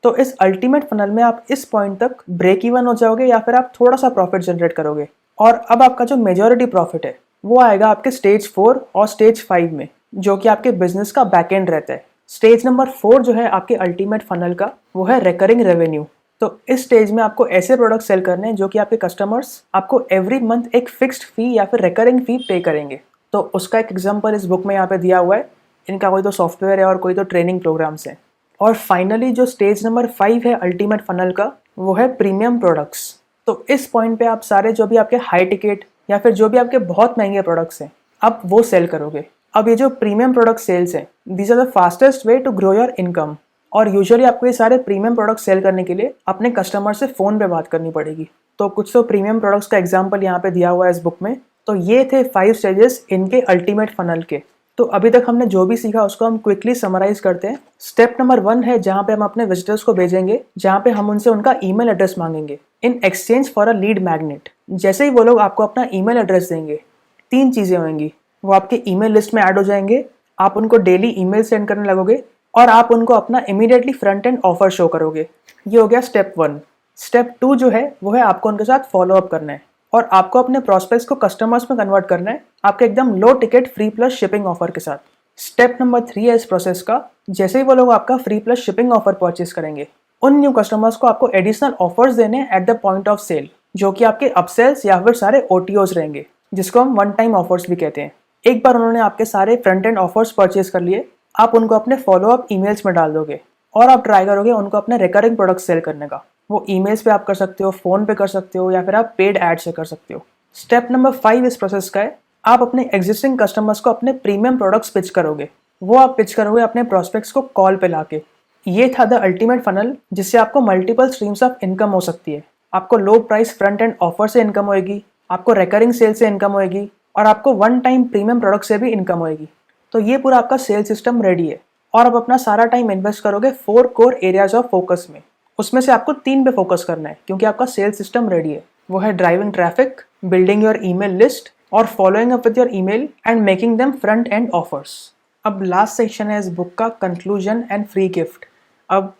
तो इस अल्टीमेट फनल में आप इस पॉइंट तक ब्रेक इवन हो जाओगे या फिर आप थोड़ा सा प्रॉफिट जनरेट करोगे, और अब आपका जो मेजॉरिटी प्रॉफिट है वो आएगा आपके स्टेज 4 और स्टेज 5 में, जो कि आपके बिजनेस का बैक एंड रहता है। स्टेज नंबर 4 जो है आपके अल्टीमेट फनल का, वो है रिकरिंग रेवेन्यू। तो इस स्टेज में आपको ऐसे प्रोडक्ट सेल करने हैं जो कि आपके कस्टमर्स आपको एवरी मंथ एक फिक्स्ड फी या फिर रिकरिंग फी पे करेंगे। तो उसका एक एग्जांपल इस बुक में यहाँ पे दिया हुआ है। इनका कोई तो सॉफ्टवेयर है और कोई तो ट्रेनिंग प्रोग्राम्स हैं। और फाइनली जो स्टेज नंबर 5 है अल्टीमेट फनल का, वो है प्रीमियम प्रोडक्ट्स। तो इस पॉइंट पे आप सारे जो भी आपके हाई टिकट या फिर जो भी आपके बहुत महंगे प्रोडक्ट्स हैं, आप वो सेल करोगे। अब ये जो प्रीमियम प्रोडक्ट सेल्स हैं, these are the fastest way to grow your income. और यूजुअली आपको ये सारे प्रीमियम प्रोडक्ट सेल करने के लिए अपने कस्टमर से फ़ोन पे बात करनी पड़ेगी। तो कुछ तो प्रीमियम प्रोडक्ट्स का एग्जाम्पल यहाँ पे दिया हुआ है इस बुक में। तो ये थे 5 स्टेजेस इनके अल्टीमेट फनल के। तो अभी तक हमने जो भी सीखा उसको हम क्विकली समराइज करते हैं। स्टेप नंबर 1 है जहाँ पे हम अपने विजिटर्स को भेजेंगे, जहाँ पे हम उनसे उनका ईमेल एड्रेस मांगेंगे in exchange for a lead magnet. जैसे ही वो लोग आपको अपना ईमेल एड्रेस देंगे, 3 चीज़ें होंगी। वो आपके ईमेल लिस्ट में ऐड हो जाएंगे, आप उनको डेली ईमेल सेंड करने लगोगे और आप उनको अपना immediately front end offer show करोगे। ये हो गया स्टेप 1। स्टेप 2 जो है वो है आपको उनके साथ फॉलो अप करना है और आपको अपने प्रॉस्पेक्ट्स को कस्टमर्स में कन्वर्ट करना है आपके एकदम low ticket free plus shipping offer के साथ। स्टेप नंबर 3 है इस प्रोसेस का। जैसे ही वो लोग आपका free plus shipping offer purchase करेंगे, उन न्यू कस्टमर्स को आपको एडिशनल ऑफर्स देने at the point of sale, जो कि आपके अपसेल्स या फिर सारे ओटीओज रहेंगे, जिसको हम वन टाइम ऑफर्स भी कहते हैं। एक बार उन्होंने आपके सारे फ्रंट एंड ऑफर्स परचेज कर लिए, आप उनको अपने फॉलो अप ईमेल्स में डाल दोगे और आप ट्राई करोगे उनको अपने रिकरिंग प्रोडक्ट सेल करने का। वो ईमेल्स पे आप कर सकते हो, फ़ोन पे कर सकते हो या फिर आप पेड ऐड से कर सकते हो। स्टेप नंबर 5 इस प्रोसेस का है, आप अपने एग्जिस्टिंग कस्टमर्स को अपने प्रीमियम प्रोडक्ट्स पिच करोगे। वो आप पिच करोगे अपने प्रोस्पेक्ट्स को कॉल पे लाके। ये था द अल्टीमेट फनल, जिससे आपको मल्टीपल स्ट्रीम्स ऑफ इनकम हो सकती है। आपको लो प्राइस फ्रंट एंड ऑफर से इनकम होएगी, आपको रिकरिंग सेल से इनकम होएगी और आपको वन टाइम प्रीमियम प्रोडक्ट से भी इनकम होएगी। तो ये पूरा आपका सेल सिस्टम रेडी है और आप अपना सारा टाइम इन्वेस्ट करोगे 4 कोर एरियाज ऑफ फोकस में। उसमें से आपको 3 पे फोकस करना है क्योंकि आपका सेल सिस्टम रेडी है। वो है driving traffic, building your email list और following up with your email and making them front end offers. अब लास्ट सेक्शन है इस बुक का, कंक्लूजन एंड फ्री गिफ्ट। अब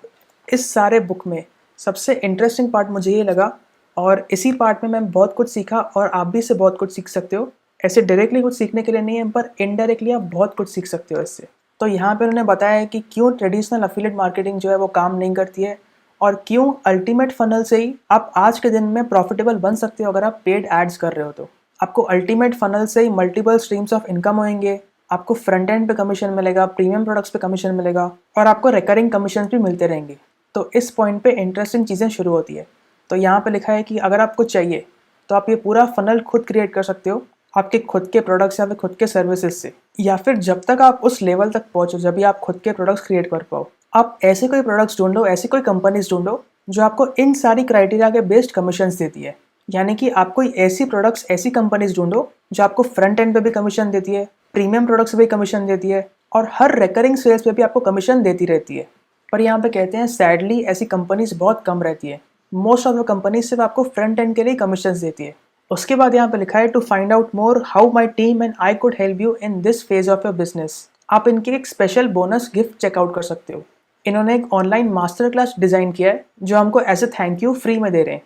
इस सारे बुक में सबसे इंटरेस्टिंग पार्ट मुझे ये लगा और इसी पार्ट में मैं बहुत कुछ सीखा और आप भी इससे बहुत कुछ सीख सकते हो। ऐसे डायरेक्टली कुछ सीखने के लिए नहीं है, पर इनडायरेक्टली आप बहुत कुछ सीख सकते हो इससे। तो यहाँ पे उन्होंने बताया है कि क्यों ट्रेडिशनल अफिलिएट मार्केटिंग जो है वो काम नहीं करती है और क्यों अल्टीमेट फनल से ही आप आज के दिन में प्रॉफिटेबल बन सकते हो अगर आप पेड एड्स कर रहे हो। तो आपको अल्टीमेट फनल से ही मल्टीपल स्ट्रीम्स ऑफ इनकम होंगे, आपको फ्रंट एंड पे कमीशन मिलेगा, प्रीमियम प्रोडक्ट्स पे कमीशन मिलेगा और आपको रिकरिंग कमीशन भी मिलते रहेंगे। तो इस पॉइंट पे इंटरेस्टिंग चीज़ें शुरू होती है। तो यहाँ पे लिखा है कि अगर आपको चाहिए तो आप ये पूरा फनल खुद क्रिएट कर सकते हो आपके खुद के प्रोडक्ट्स या फिर खुद के सर्विसेज से, या फिर जब तक आप उस लेवल तक पहुँचो जब भी आप खुद के प्रोडक्ट्स क्रिएट कर पाओ, आप ऐसे कोई प्रोडक्ट्स ढूंढो, ऐसी कोई कंपनीज ढूंढो जो आपको इन सारी क्राइटेरिया के बेस्ड कमीशंस देती है। यानी कि आप कोई ऐसी प्रोडक्ट्स, ऐसी कंपनीज ढूंढो जो आपको फ्रंट एंड पे भी कमीशन देती है, प्रीमियम प्रोडक्ट्स पे भी कमीशन देती है और हर रिकरिंग सेल्स पे भी आपको कमीशन देती रहती है। पर यहाँ पे कहते हैं सैडली ऐसी कंपनीज बहुत कम रहती है। मोस्ट ऑफ द कंपनीज सिर्फ आपको फ्रंट एंड के लिए कमीशन देती है। उसके बाद यहाँ पे लिखा है to find out more how my team and I could help you in this phase of your business. आप इनके एक स्पेशल बोनस गिफ्ट चेकआउट कर सकते हो। इन्होंने एक ऑनलाइन मास्टर क्लास डिज़ाइन किया है जो हमको as a thank you free में दे रहे हैं।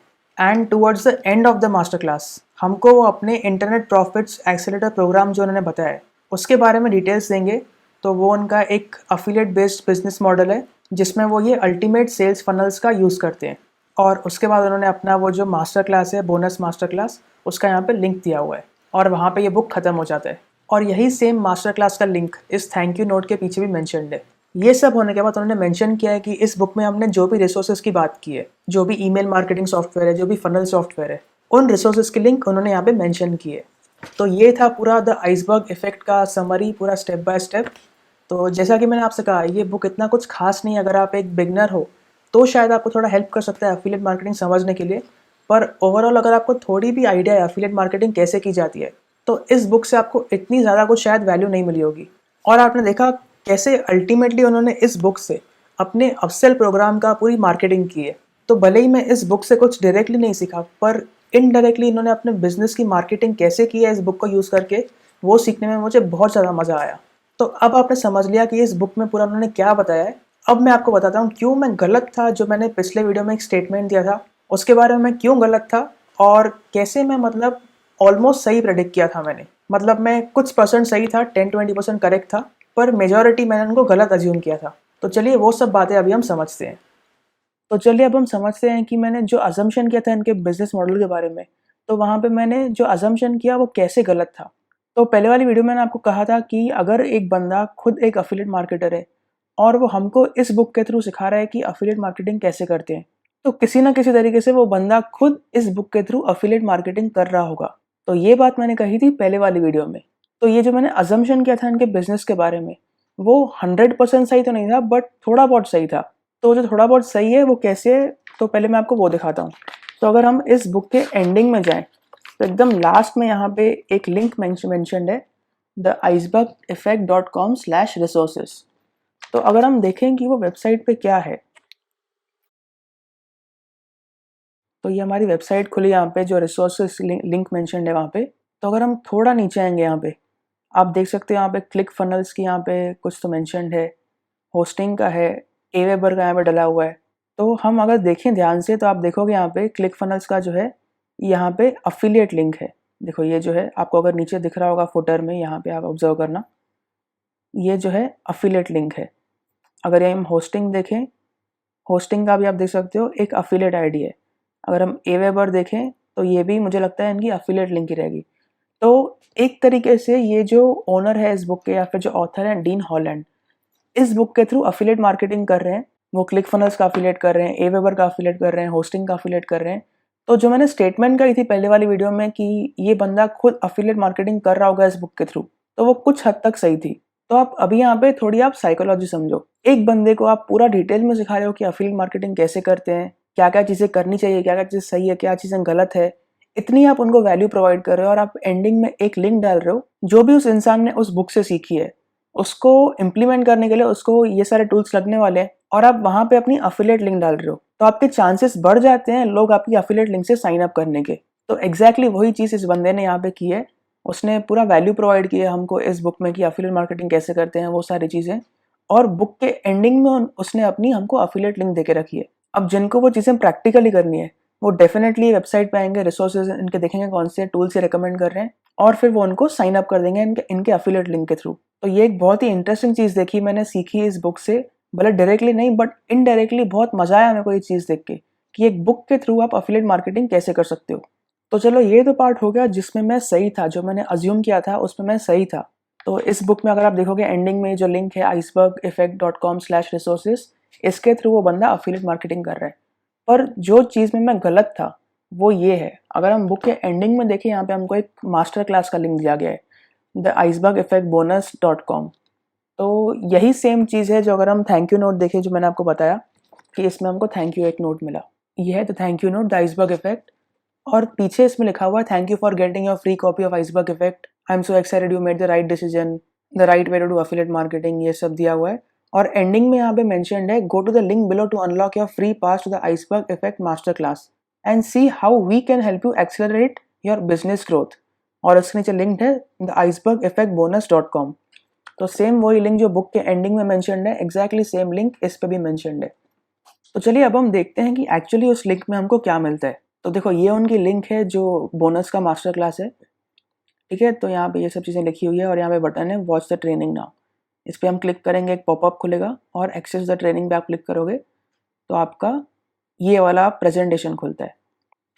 And towards the end of the master class हमको वो अपने इंटरनेट प्रॉफिट्स एक्सेलेरेटर प्रोग्राम जो उन्होंने बताया है उसके बारे में डिटेल्स देंगे। तो वो उनका एक अफिलिएट बेस्ड बिजनेस मॉडल है जिसमें वो ये अल्टीमेट सेल्स फनल्स का यूज़ करते हैं। और उसके बाद उन्होंने अपना वो जो मास्टर क्लास है, बोनस मास्टर क्लास, उसका यहाँ पे लिंक दिया हुआ है और वहाँ पे ये बुक ख़त्म हो जाता है। और यही सेम मास्टर क्लास का लिंक इस थैंक यू नोट के पीछे भी मेंशन्ड है। ये सब होने के बाद उन्होंने मेंशन किया है कि इस बुक में हमने जो भी रिसोर्सेज की बात की है, जो भी ईमेल मार्केटिंग सॉफ्टवेयर है, जो भी फनल सॉफ्टवेयर है, उन रिसोर्सेज की लिंक उन्होंने यहाँ पे मेंशन की है। तो ये था पूरा द आइसबर्ग इफेक्ट का समरी, पूरा स्टेप बाय स्टेप। तो जैसा कि मैंने आपसे कहा, ये बुक इतना कुछ खास नहीं है। अगर आप एक बिगनर हो तो शायद आपको थोड़ा हेल्प कर सकता है एफिलिएट मार्केटिंग समझने के लिए, पर ओवरऑल अगर आपको थोड़ी भी आइडिया है एफिलिएट मार्केटिंग कैसे की जाती है तो इस बुक से आपको इतनी ज़्यादा कुछ शायद वैल्यू नहीं मिली होगी। और आपने देखा कैसे अल्टीमेटली उन्होंने इस बुक से अपने अपसेल प्रोग्राम का पूरी मार्केटिंग की है। तो भले ही मैं इस बुक से कुछ डायरेक्टली नहीं सीखा, पर इनडायरेक्टली इन्होंने अपने बिजनेस की मार्केटिंग कैसे की है इस बुक को यूज़ करके, वो सीखने में मुझे बहुत ज़्यादा मज़ा आया। तो अब आपने समझ लिया कि इस बुक में पूरा उन्होंने क्या बताया है। अब मैं आपको बताता हूँ क्यों मैं गलत था। जो मैंने पिछले वीडियो में एक स्टेटमेंट दिया था उसके बारे में मैं क्यों गलत था और कैसे मैं मतलब ऑलमोस्ट सही प्रेडिक्ट किया था मैंने। मतलब मैं कुछ परसेंट सही था, 10-20% करेक्ट था, पर मेजॉरिटी मैंने उनको गलत अज्यूम किया था। तो चलिए वो सब बातें अभी हम समझते हैं। तो चलिए अब हम समझते हैं कि मैंने जो अजम्पशन किया था इनके बिजनेस मॉडल के बारे में, तो वहाँ पे मैंने जो अजम्पशन किया वो कैसे गलत था। तो पहले वाली वीडियो में मैंने आपको कहा था कि अगर एक बंदा खुद एक अफिलिएट मार्केटर है और वो हमको इस बुक के थ्रू सिखा रहा है कि अफिलिएट मार्केटिंग कैसे करते हैं। तो किसी ना किसी तरीके से वो बंदा खुद इस बुक के थ्रू अफिलिएट मार्केटिंग कर रहा होगा। तो ये बात मैंने कही थी पहले वाली वीडियो में। तो ये जो मैंने अजम्पशन किया था इनके बिजनेस के बारे में, वो 100% सही तो नहीं था, बट थोड़ा बहुत सही था। तो जो थोड़ा बहुत सही है वो कैसे है, तो पहले मैं आपको वो दिखाता हूँ। तो अगर हम इस बुक के एंडिंग में जाएं तो एकदम लास्ट में यहाँ पे एक लिंक मेंशन्ड है, theicebergeffect.com/resources। तो अगर हम देखें कि वो वेबसाइट पे क्या है, तो ये हमारी वेबसाइट खुली यहाँ पे जो रिसोर्सेस लिंक मेंशन्ड है वहाँ पे। तो अगर हम थोड़ा नीचे आएंगे यहाँ पे, आप देख सकते हो यहाँ पे क्लिक फनल्स की यहाँ पे कुछ तो मेंशन्ड है, होस्टिंग का है, एवेबर का यहाँ पे डला हुआ है। तो हम अगर देखें ध्यान से तो आप देखोगे यहाँ पे क्लिक फनल्स का जो है यहाँ पे अफिलिएट लिंक है। देखो ये जो है आपको अगर नीचे दिख रहा होगा फुटर में, यहाँ पे आप ऑब्जर्व करना, ये जो है अफिलिएट लिंक है। अगर ये हम होस्टिंग देखें, होस्टिंग का भी आप देख सकते हो एक अफिलिएट आईडी है। अगर हम एवेबर देखें तो ये भी मुझे लगता है इनकी अफिलिएट लिंक ही रहेगी। तो एक तरीके से ये जो ओनर है इस बुक के या फिर जो ऑथर है डीन हॉलैंड, इस बुक के थ्रू अफिलिएट मार्केटिंग कर रहे हैं। वो क्लिक फनल्स का अफिलिएट कर रहे हैं, एवेबर का अफिलिएट कर रहे हैं, होस्टिंग का अफिलिएट कर रहे हैं। तो जो मैंने स्टेटमेंट करी थी पहले वाली वीडियो में कि ये बंदा खुद अफिलिएट मार्केटिंग कर रहा होगा इस बुक के थ्रू, तो वो कुछ हद तक सही थी। तो आप अभी यहाँ पे थोड़ी आप साइकोलॉजी समझो। एक बंदे को आप पूरा डिटेल में सिखा रहे हो कि अफिलिएट मार्केटिंग कैसे करते हैं, क्या क्या चीज़ें करनी चाहिए, क्या क्या चीज़ें सही है, क्या चीज़ें गलत है। इतनी आप उनको वैल्यू प्रोवाइड कर रहे हो और आप एंडिंग में एक लिंक डाल रहे हो जो भी उस इंसान ने उस बुक से सीखी है, उसको इम्प्लीमेंट करने के लिए उसको ये सारे टूल्स लगने वाले हैं, और आप वहाँ पे अपनी अफिलिएट लिंक डाल रहे हो। तो आपके चांसेस बढ़ जाते हैं लोग आपकी अफिलिएट लिंक से साइन अप करने के। तो एग्जैक्टली वही चीज़ इस बंदे ने यहाँ पे की है। उसने पूरा वैल्यू प्रोवाइड किया हमको इस बुक में कि अफिलिएट मार्केटिंग कैसे करते हैं, वो सारी चीज़ें, और बुक के एंडिंग में उसने अपनी हमको अफिलिएट लिंक देके रखी है। अब जिनको वो चीज़ें प्रैक्टिकली करनी है वो डेफिनेटली वेबसाइट पे आएंगे, रिसोर्सेज इनके देखेंगे कौन से टूल से रिकमेंड कर रहे हैं, और फिर वो उनको साइन अप कर देंगे इनके अफिलिएट लिंक के थ्रू। तो ये एक बहुत ही इंटरेस्टिंग चीज़ देखी मैंने, सीखी इस बुक से, भले डायरेक्टली नहीं बट इनडायरेक्टली बहुत मजा आया मेरे को ये चीज़ देख के कि एक बुक के थ्रू आप अफिलिएट मार्केटिंग कैसे कर सकते हो। तो चलो ये तो पार्ट हो गया जिसमें मैं सही था, जो मैंने अज्यूम किया था उसमें मैं सही था। तो इस बुक में अगर आप देखोगे एंडिंग में जो लिंक है icebergeffect.com/resources, इसके थ्रू वो बंदा अफिलिएट मार्केटिंग कर रहा है। पर जो चीज़ में मैं गलत था वो ये है, अगर हम बुक के एंडिंग में देखें यहाँ पे हमको एक मास्टर क्लास का लिंक दिया गया है, theicebergeffectbonus.com। तो यही सेम चीज़ है जो अगर हम थैंक यू नोट देखें, जो मैंने आपको बताया कि इसमें हमको थैंक यू एक नोट मिला, ये है the thank you note the Iceberg Effect, और पीछे इसमें लिखा हुआ है thank you for getting your free copy of Iceberg Effect, I am so excited you made the right decision, the right way to do affiliate marketing, ये सब दिया हुआ है। और एंडिंग में यहाँ पे मेंशन्ड है go to the link below to unlock your free pass to the Iceberg Effect master class and see how we can help you accelerate your business growth. और इसके नीचे लिंक है द icebergeffectbonus.com। तो सेम वही लिंक जो बुक के एंडिंग में मेंशन्ड है, एग्जैक्टली सेम लिंक इस पे भी मेंशन्ड है। तो चलिए अब हम देखते हैं कि एक्चुअली उस लिंक में हमको क्या मिलता है। तो देखो ये उनकी लिंक है जो बोनस का मास्टर क्लास है, ठीक है। तो यहाँ पे ये सब चीज़ें लिखी हुई है और यहाँ पे बटन है वॉच द ट्रेनिंग नाउ। इस पर हम क्लिक करेंगे, एक पॉपअप खुलेगा और एक्सेस द ट्रेनिंग पे आप क्लिक करोगे तो आपका ये वाला प्रेजेंटेशन खुलता है,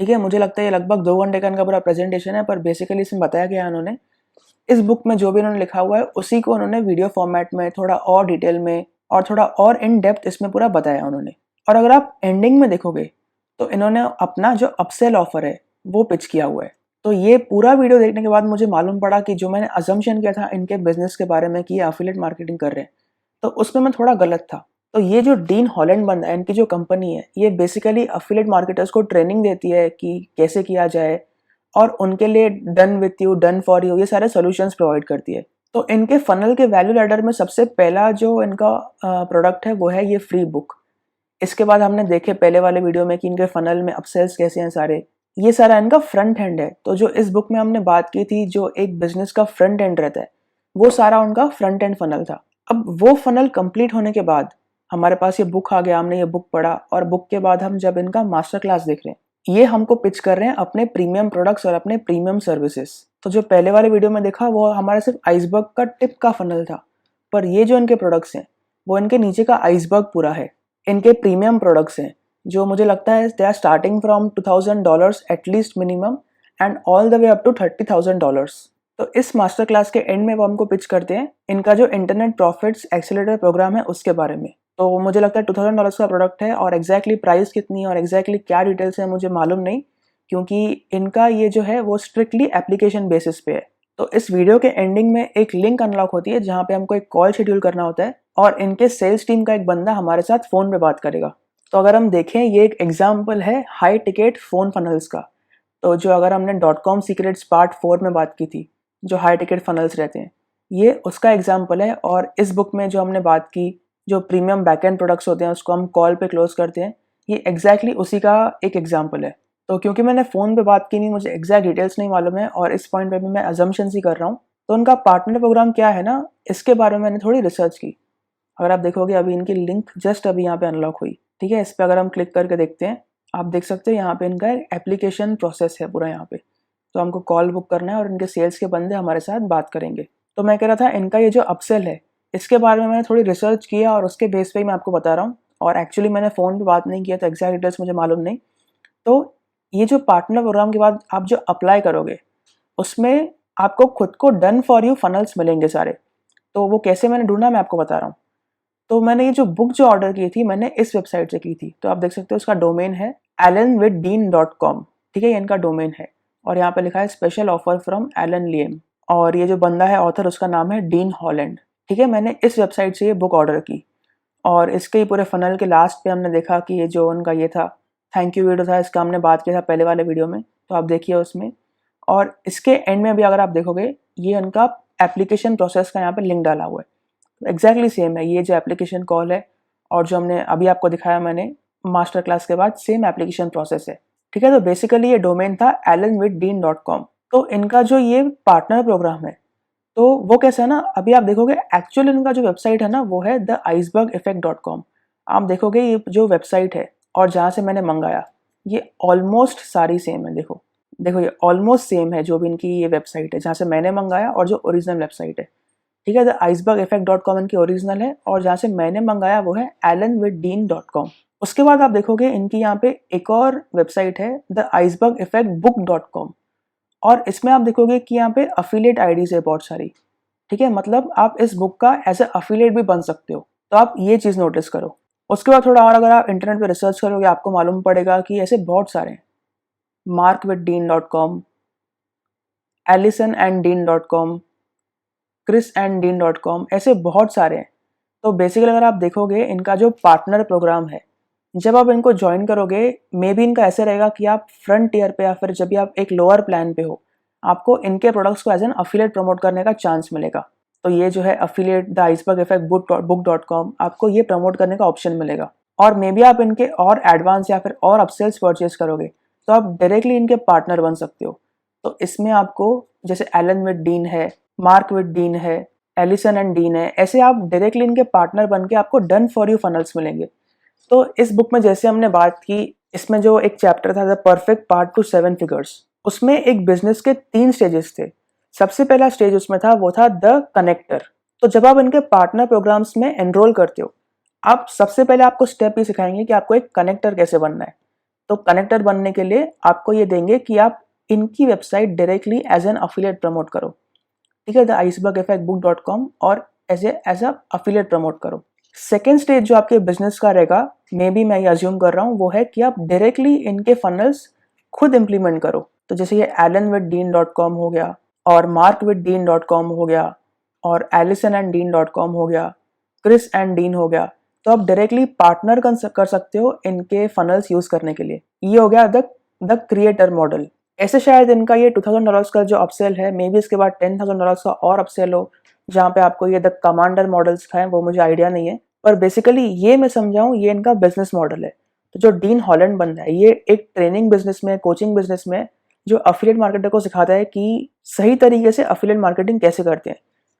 ठीक है। मुझे लगता है ये लगभग 2 घंटे का इनका पूरा प्रेजेंटेशन है, पर बेसिकली इसमें बताया गया है उन्होंने इस बुक में जो भी उन्होंने लिखा हुआ है उसी को उन्होंने वीडियो फॉर्मेट में थोड़ा और डिटेल में और थोड़ा और इन डेप्थ इसमें पूरा बताया उन्होंने। और अगर आप एंडिंग में देखोगे तो इन्होंने अपना जो अपसेल ऑफर है वो पिच किया हुआ है। तो ये पूरा वीडियो देखने के बाद मुझे मालूम पड़ा कि जो मैंने अजम्पशन किया था इनके बिजनेस के बारे में कि ये अफिलिएट मार्केटिंग कर रहे हैं, तो उसमें मैं थोड़ा गलत था। तो ये जो डीन हॉलैंड बंदा है, इनकी जो कंपनी है, ये बेसिकली अफिलिएट मार्केटर्स को ट्रेनिंग देती है कि कैसे किया जाए, और उनके लिए done with you, done for you, ये सारे सॉल्यूशंस प्रोवाइड करती है। तो इनके फनल के वैल्यू लैडर में सबसे पहला जो इनका प्रोडक्ट है वो है ये फ्री बुक। इसके बाद हमने देखे पहले वाले वीडियो में कि इनके फनल में अपसेल्स कैसे हैं सारे, ये सारा इनका फ्रंट एंड है। तो जो इस बुक में हमने बात की थी जो एक बिजनेस का फ्रंट एंड रहता है, वो सारा उनका फ्रंट एंड फनल था। अब वो फनल कंप्लीट होने के बाद हमारे पास ये बुक आ गया, हमने ये बुक पढ़ा, और बुक के बाद हम जब इनका मास्टर क्लास देख रहे हैं, ये हमको पिच कर रहे हैं अपने प्रीमियम प्रोडक्ट्स और अपने प्रीमियम सर्विसेज। तो जो पहले वाले वीडियो में देखा वो हमारा सिर्फ आइसबर्ग का टिप का फनल था, पर ये जो इनके प्रोडक्ट्स हैं वो इनके नीचे का आइसबर्ग पूरा है। इनके प्रीमियम प्रोडक्ट्स हैं जो मुझे लगता है they are starting from $2000 at least minimum and all the way up to $30,000। तो इस मास्टर क्लास के एंड में वो हमको पिच करते हैं इनका जो इंटरनेट प्रॉफिट्स एक्सेलरेटर प्रोग्राम है उसके बारे में। तो मुझे लगता है $2000 का प्रोडक्ट है और एग्जैक्टली प्राइस कितनी है और एग्जैक्टली क्या डिटेल्स है मुझे मालूम नहीं, क्योंकि इनका ये जो है वो स्ट्रिक्टली एप्लीकेशन बेसिस पे है। तो इस वीडियो के एंडिंग में एक लिंक अनलॉक होती है जहाँ पे हमको एक कॉल शेड्यूल करना होता है और इनके सेल्स टीम का एक बंदा हमारे साथ फ़ोन पे बात करेगा। तो अगर हम देखें ये एक एग्जाम्पल है हाई टिकट फ़ोन फनल्स का। तो जो अगर हमने .com सीक्रेट्स पार्ट 4 में बात की थी, जो हाई टिकट फनल्स रहते हैं, ये उसका एग्जाम्पल है। और इस बुक में जो हमने बात की, जो प्रीमियम बैकएंड प्रोडक्ट्स होते हैं उसको हम कॉल पे क्लोज करते हैं, ये एग्जैक्टली उसी का एक एग्जाम्पल है। तो क्योंकि मैंने फ़ोन पे बात की नहीं, मुझे एग्जैक्ट डिटेल्स नहीं मालूम है और इस पॉइंट पे भी मैं अजम्पशंस ही कर रहा हूँ। तो उनका पार्टनर प्रोग्राम क्या है ना, इसके बारे में मैंने थोड़ी रिसर्च की। अगर आप देखोगे अभी इनकी लिंक जस्ट अभी यहाँ पे अनलॉक हुई, ठीक है। इस पर अगर हम क्लिक करके देखते हैं, आप देख सकते हैं यहाँ पे इनका एप्लीकेशन प्रोसेस है पूरा यहाँ पे। तो हमको कॉल बुक करना है और इनके सेल्स के बंदे हमारे साथ बात करेंगे। तो मैं कह रहा था इनका ये जो अपसेल है इसके बारे में मैंने थोड़ी रिसर्च किया और उसके बेस पे ही मैं आपको बता रहा हूँ। और एक्चुअली मैंने फ़ोन पे बात नहीं किया तो एग्जैक्ट डिटेल्स मुझे मालूम नहीं। तो ये जो पार्टनर प्रोग्राम के बाद आप जो अप्लाई करोगे उसमें आपको खुद को डन फॉर यू फनल्स मिलेंगे सारे। तो वो कैसे मैंने ढूंढा मैं आपको बता रहा हूँ। तो मैंने ये जो बुक जो ऑर्डर की थी मैंने इस वेबसाइट से की थी। तो आप देख सकते हो उसका डोमेन है alanwithdean.com, ठीक है, ये इनका डोमेन है। और यहाँ पे लिखा है special offer from Alan Liam. और ये जो बंदा है ऑथर उसका नाम है डीन हॉलैंड, ठीक है। मैंने इस वेबसाइट से ये बुक ऑर्डर की और इसके ही पूरे फनल के लास्ट पे हमने देखा कि ये जो उनका ये था थैंक यू वीडियो था, इसका हमने बात किया था पहले वाले वीडियो में, तो आप देखिए उसमें। और इसके एंड में भी अगर आप देखोगे ये उनका एप्लीकेशन प्रोसेस का यहाँ पे लिंक डाला हुआ है। एग्जैक्टली सेम है, ये जो एप्लीकेशन कॉल है और जो हमने अभी आपको दिखाया मैंने मास्टर क्लास के बाद सेम एप्लीकेशन प्रोसेस है, ठीक है। तो बेसिकली ये डोमेन था alanwithdean.com। तो इनका जो ये पार्टनर प्रोग्राम है तो वो कैसा है ना, अभी आप देखोगे एक्चुअल इनका जो वेबसाइट है ना वो है theicebergeffect.com। आप देखोगे ये जो वेबसाइट है और जहाँ से मैंने मंगाया ये ऑलमोस्ट सारी सेम है। देखो देखो ये ऑलमोस्ट सेम है जो भी इनकी ये वेबसाइट है जहाँ से मैंने मंगाया और जो ओरिजिनल वेबसाइट है, ठीक है। theicebergeffect.com इनकी ओरिजिनल है और जहाँ से मैंने मंगाया वो है alanwithdean.com। उसके बाद आप देखोगे इनकी यहाँ पे एक और वेबसाइट है theicebergeffectbook.com और इसमें आप देखोगे कि यहाँ पे अफिलिएट आईडीज है बहुत सारी, ठीक है। मतलब आप इस बुक का एज ए अफिलिएट भी बन सकते हो। तो आप ये चीज़ नोटिस करो। उसके बाद थोड़ा और अगर आप इंटरनेट पे रिसर्च करोगे आपको मालूम पड़ेगा कि ऐसे बहुत सारे हैं, markwithdean.com, allisonanddean.com, chrisanddean.com, ऐसे बहुत सारे हैं। तो बेसिकली अगर आप देखोगे इनका जो पार्टनर प्रोग्राम है, जब आप इनको ज्वाइन करोगे मे बी इनका ऐसे रहेगा कि आप फ्रंट ईयर पे या फिर जब भी आप एक लोअर प्लान पे हो आपको इनके प्रोडक्ट्स को एज एन अफिलिएट प्रमोट करने का चांस मिलेगा। तो ये जो है अफिलिएट theicebergeffectbook.com आपको ये प्रमोट करने का ऑप्शन मिलेगा। और मे बी आप इनके और एडवांस या फिर और अपसेल्स परचेज करोगे तो आप डायरेक्टली इनके पार्टनर बन सकते हो। तो इसमें आपको जैसे एलन विद डीन है, मार्क विद डीन है, एलिसन एंड डीन है, ऐसे आप डायरेक्टली इनके पार्टनर बन के आपको डन फॉर यू फनल्स मिलेंगे। तो इस बुक में जैसे हमने बात की, इसमें जो एक चैप्टर था the perfect part two 7 figures, उसमें एक बिजनेस के 3 स्टेजेस थे। सबसे पहला स्टेज उसमें था वो था द कनेक्टर। तो जब आप इनके पार्टनर प्रोग्राम्स में एनरोल करते हो आप सबसे पहले आपको स्टेप ये सिखाएंगे कि आपको एक कनेक्टर कैसे बनना है। तो कनेक्टर बनने के लिए आपको ये देंगे कि आप इनकी website directly as an affiliate promote करो, ठीक है, theicebergeffectbook.com और एज अ अफिलिएट प्रमोट करो। सेकेंड स्टेज जो आपके बिजनेस का रहेगा, मे बी मैं ये अज्यूम कर रहा हूँ, वो है कि आप डायरेक्टली इनके फनल्स खुद इंप्लीमेंट करो। तो जैसे ये alanwithdean.com हो गया और markwithdean.com हो गया और allisonanddean.com हो गया, क्रिस एंड डीन हो गया। तो आप डायरेक्टली पार्टनर कर सकते हो इनके फनल्स यूज करने के लिए। ये हो गया द क्रिएटर मॉडल। ऐसे शायद इनका ये $2000 का जो अपसेल है, मे बी इसके बाद $10,000 का और अपसेल हो जहाँ पे आपको ये द कमांडर मॉडल्स का है, वो मुझे आइडिया नहीं है। पर बेसिकली ये मैं समझाऊँ ये इनका बिजनेस मॉडल है। तो जो डीन हॉलैंड बंदा है ये एक ट्रेनिंग बिजनेस में, कोचिंग बिजनेस में जो अफिलिएट मार्केटर को सिखाता है कि सही तरीके से अफिलिएट मार्केटिंग कैसे करते हैं।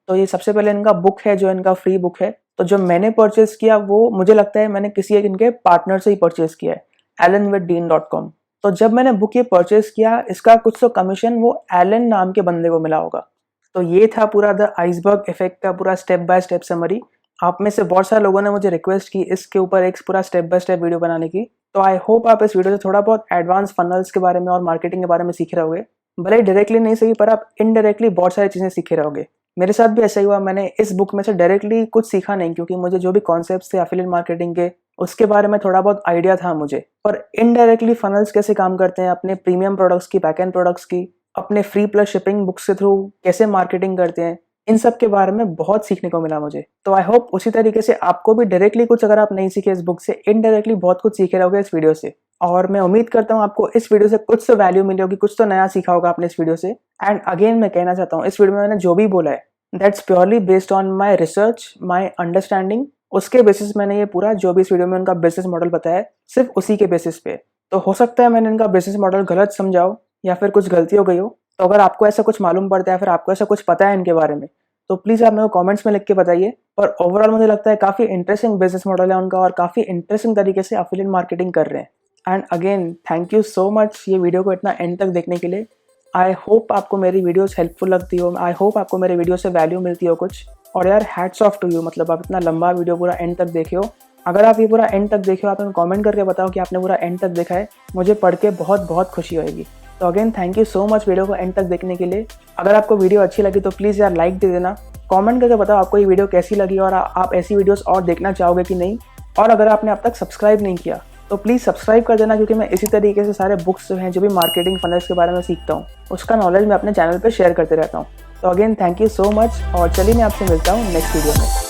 तो ये सबसे पहले इनका बुक है जो इनका फ्री बुक है। तो जो मैंने परचेज किया वो मुझे लगता है मैंने किसी एक इनके पार्टनर से ही परचेज किया है, alanwithdean.com। तो जब मैंने बुक ये परचेज किया इसका कुछ तो कमीशन वो एलन नाम के बंदे को मिला होगा। तो ये था पूरा द आइसबर्ग इफेक्ट का पूरा स्टेप बाय स्टेप समरी। आप में से बहुत सारे लोगों ने मुझे रिक्वेस्ट की इसके ऊपर एक पूरा स्टेप बाय स्टेप वीडियो बनाने की। तो आई होप आप इस वीडियो से थोड़ा बहुत एडवांस फनल्स के बारे में और मार्केटिंग के बारे में सीख रहे होगे। भले ही डायरेक्टली नहीं सही, पर आप इनडायरेक्टली बहुत सारी चीज़ें सीखे रहोगे। मेरे साथ भी ऐसा ही हुआ। मैंने इस बुक में से डायरेक्टली कुछ सीखा नहीं, क्योंकि मुझे जो भी कॉन्सेप्ट्स थे एफिलिएट मार्केटिंग के, उसके बारे में थोड़ा बहुत आइडिया था मुझे। पर इनडायरेक्टली फनल्स कैसे काम करते हैं, अपने प्रीमियम प्रोडक्ट्स की, बैक एंड प्रोडक्ट्स की, अपने फ्री प्लस शिपिंग बुक्स के थ्रू कैसे मार्केटिंग करते हैं, इन सब के बारे में बहुत सीखने को मिला मुझे। तो आई होप उसी तरीके से आपको भी डायरेक्टली कुछ, अगर आप नहीं सीखे इस बुक से, इनडायरेक्टली बहुत कुछ सीखे रहोगे इस वीडियो से। और मैं उम्मीद करता हूँ आपको इस वीडियो से कुछ तो वैल्यू मिली होगी, कुछ तो नया सीखा होगा आपने इस वीडियो से। एंड अगेन मैं कहना चाहता हूँ, इस वीडियो में मैंने जो भी बोला है, that's purely based on my research, my understanding. उसके बेसिस मैंने ये पूरा जो भी इस वीडियो में उनका बिजनेस मॉडल बताया है, सिर्फ उसी के बेसिस पे। तो हो सकता है मैंने इनका बिजनेस मॉडल गलत समझाओ या फिर कुछ गलती हो गई हो। तो अगर आपको ऐसा कुछ मालूम पड़ता है, फिर आपको ऐसा कुछ पता है इनके बारे में, तो प्लीज़ आप मेरे को कमेंट्स में लिख के बताइए। पर ओवरऑल मुझे लगता है काफ़ी इंटरेस्टिंग बिजनेस मॉडल है उनका, और काफ़ी इंटरेस्टिंग तरीके से एफिलिएट मार्केटिंग कर रहे हैं। And again thank you so much ये वीडियो को इतना एंड तक देखने के लिए। आई होप आपको मेरी वीडियोस हेल्पफुल लगती हो, आई होप आपको मेरे वीडियो से वैल्यू मिलती हो कुछ। और यार हैट्स ऑफ टू यू, मतलब आप इतना लंबा वीडियो पूरा एंड तक देखे हो। अगर आप ये पूरा एंड तक देखे हो, आप हमें कमेंट करके बताओ कि आपने पूरा एंड तक देखा है, मुझे पढ़ के बहुत बहुत खुशी होगी। तो again thank you so much video को एंड तक देखने के लिए। अगर आपको वीडियो अच्छी लगी तो प्लीज़ यार लाइक दे देना, कमेंट करके बताओ आपको ये वीडियो कैसी लगी और आप ऐसी वीडियोस और देखना चाहोगे कि नहीं। और अगर आपने अब तक सब्सक्राइब नहीं किया तो प्लीज़ सब्सक्राइब कर देना, क्योंकि मैं इसी तरीके से सारे बुक्स जो हैं, जो भी मार्केटिंग फनल्स के बारे में सीखता हूँ, उसका नॉलेज मैं अपने चैनल पर शेयर करते रहता हूँ। तो again thank you so much, और चलिए मैं आपसे मिलता हूँ नेक्स्ट वीडियो में।